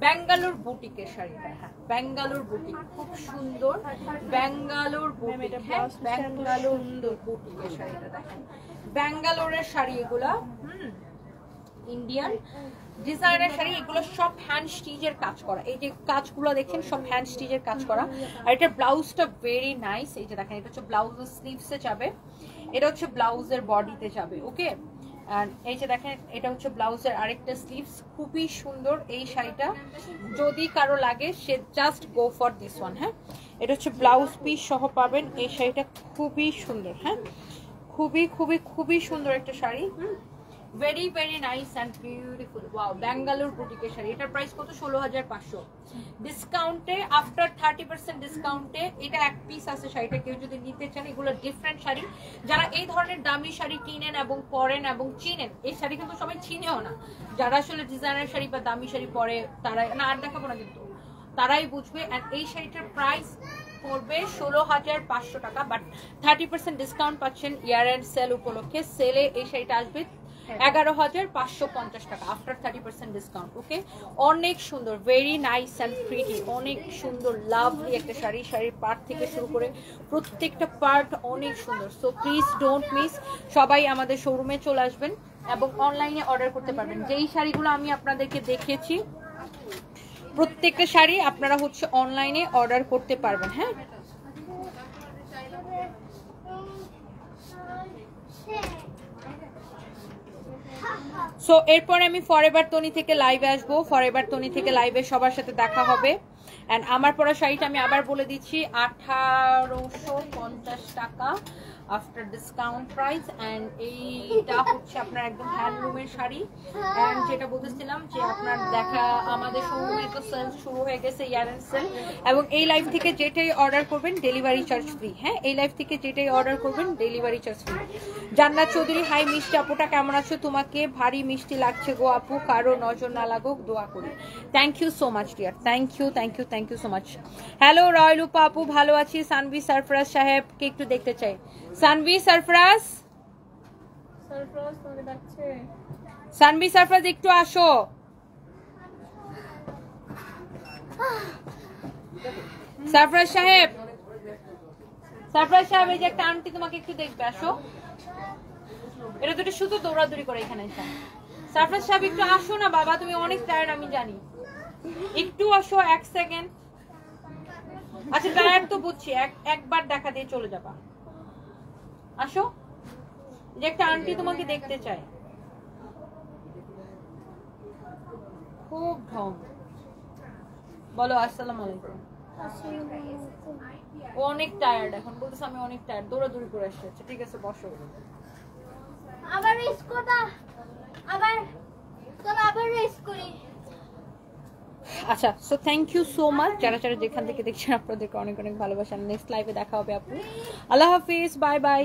ব্যাঙ্গালোর বুটিকের শাড়িটা, হ্যাঁ, ব্যাঙ্গালোর বুটিক, খুব সুন্দর ব্যাঙ্গালোর বুটিক। হ্যাঁ, ব্যাঙ্গালোর বুটিকের শাড়িটা দেখেন, ব্যাঙ্গালোরের শাড়ি এগুলা, ইন্ডিয়ান ডিজাইনার শাড়ি। এগুলো সব হ্যান্ড স্টিচের কাজ করা, এই যে কাজগুলো দেখেন সব হ্যান্ড স্টিচের কাজ করা। আর এটার ব্লাউজটা ভেরি নাইস। এই যে দেখেন, এটা হচ্ছে ব্লাউজের স্লিভসে যাবে, এটা হচ্ছে ব্লাউজের বডিতে যাবে। ওকে, আর এই যে দেখেন, এটা হচ্ছে ব্লাউজের আরেকটা স্লিভস, খুবই সুন্দর এই শাড়িটা। যদি কারো লাগে সে just go for this one. হ্যাঁ, এটা হচ্ছে ব্লাউজ পিস সহ পাবেন এই শাড়িটা, খুবই সুন্দর। হ্যাঁ, খুবই খুবই খুবই সুন্দর একটা শাড়ি। Very very nice and beautiful. Wow, Bangalore বুটিকের শাড়ি। এটার প্রাইস কত? 16,500। ডিসকাউন্টে, আফটার 30% ডিসকাউন্টে এটা এক পিস আছে শাড়িটা, কেউ যদি নিতে চান। এগুলো ডিফারেন্ট শাড়ি। যারা এই ধরনের দামি শাড়ি কিনেন এবং পরেন এবং চিনেন, এই শাড়ি কিন্তু সবাই চিনেও না, যারা আসলে ডিজাইনার শাড়ি বা দামি শাড়ি পরে তারা, না আর দেখাবো না কিন্তু, তারাই বুঝবে। আর এই শাড়িটার প্রাইস পড়বে 16,500 টাকা, বাট 30% ডিসকাউন্ট পাচ্ছেন ইয়ার এন্ড সেল উপলক্ষে। সেলে এই শাড়িটা আসবে 11,550 টাকা আফটার 30% ডিসকাউন্ট। ওকে, অনেক সুন্দর, ভেরি নাইস অ্যান্ড প্রিটি, অনেক সুন্দর লাভলি একটা শাড়ি। শাড়ির পার্ট থেকে শুরু করে প্রত্যেকটা পার্ট অনেক সুন্দর। সো প্লিজ ডোন্ট মিস, সবাই আমাদের শোরুমে চলে আসবেন এবং অনলাইনে অর্ডার করতে পারবেন। যেই শাড়িগুলো আমি আপনাদেরকে দেখিয়েছি প্রত্যেকটা শাড়ি আপনারা হচ্ছে অনলাইনে অর্ডার করতে পারবেন। হ্যাঁ, সো এরপরে আমি ফরএভার তনি থেকে লাইভে আসবো। ফরএভার তনি থেকে লাইভে সবার সাথে দেখা হবে। অ্যান্ড আমার পরা শাড়িটা আমি আবার বলে দিচ্ছি 1850 টাকা আফটার ডিসকাউন্ট প্রাইস। অ্যান্ড এইটা হচ্ছে আপনার একদম হ্যান্ডলুমের শাড়ি। অ্যান্ড যেটা বলতেছিলাম যে আপনার দেখা আমাদের শোরুমে তো সেল শুরু হয়ে গেছে, ইয়ার এন্ড সেল। এবং এই লাইভ থেকে যেটাই অর্ডার করবেন ডেলিভারি চার্জ ফ্রি। হ্যাঁ, এই লাইভ থেকে যেটাই অর্ডার করবেন ডেলিভারি চার্জ ফ্রি। জান্নাত চৌধুরী, হাই মিষ্টি আপুটা কেমন আছো? তোমাকে ভারী মিষ্টি লাগছে গো আপু, কারো নজর না লাগুক দোয়া করি। Thank you so much dear, thank you thank you thank you so much. Hello রয়লুপা আপু, ভালো আছি। সানভি সরফরাজ সাহেবকে একটু দেখতে চাই। সানভি সরফরাজ, সানভি সরফরাজ একটু আসো। সরফরাজ সাহেব, সরফরাজ সাহেব, এই যে একটা আন্টি তোমাকে একটু দেখবে, আসো। এটা দুটো শুধু দৌড়াদৌড়ি করে এখানে এসে। সরফরাজ সাহেব একটু আসো না বাবা, তুমি অনেক টায়ার্ড আমি জানি, একটু আসো 1 সেকেন্ড। আচ্ছা টায়ার্ড তো বুঝছি, একবার দেখা দিয়ে চলে যাবা, আসো। যে একটা আন্টি তোমাকে দেখতে চায়, খুব ঢং। বলো আসসালামু আলাইকুম। ও অনেক টায়ার্ড এখন, বলতেছে আমি অনেক টায়ার্ড, দৌড়াদৌড়ি করে আসছে। ঠিক আছে বসো। আবার রেস করবা, আবার চলো আবার রেস করি। আচ্ছা, so thank you so much যারা যারা যেখান থেকে দেখছেন, আপনাদেরকে অনেক অনেক ভালোবাসা। নেক্সট লাইভে দেখা হবে আপু। আল্লাহ হাফিজ, বাই বাই।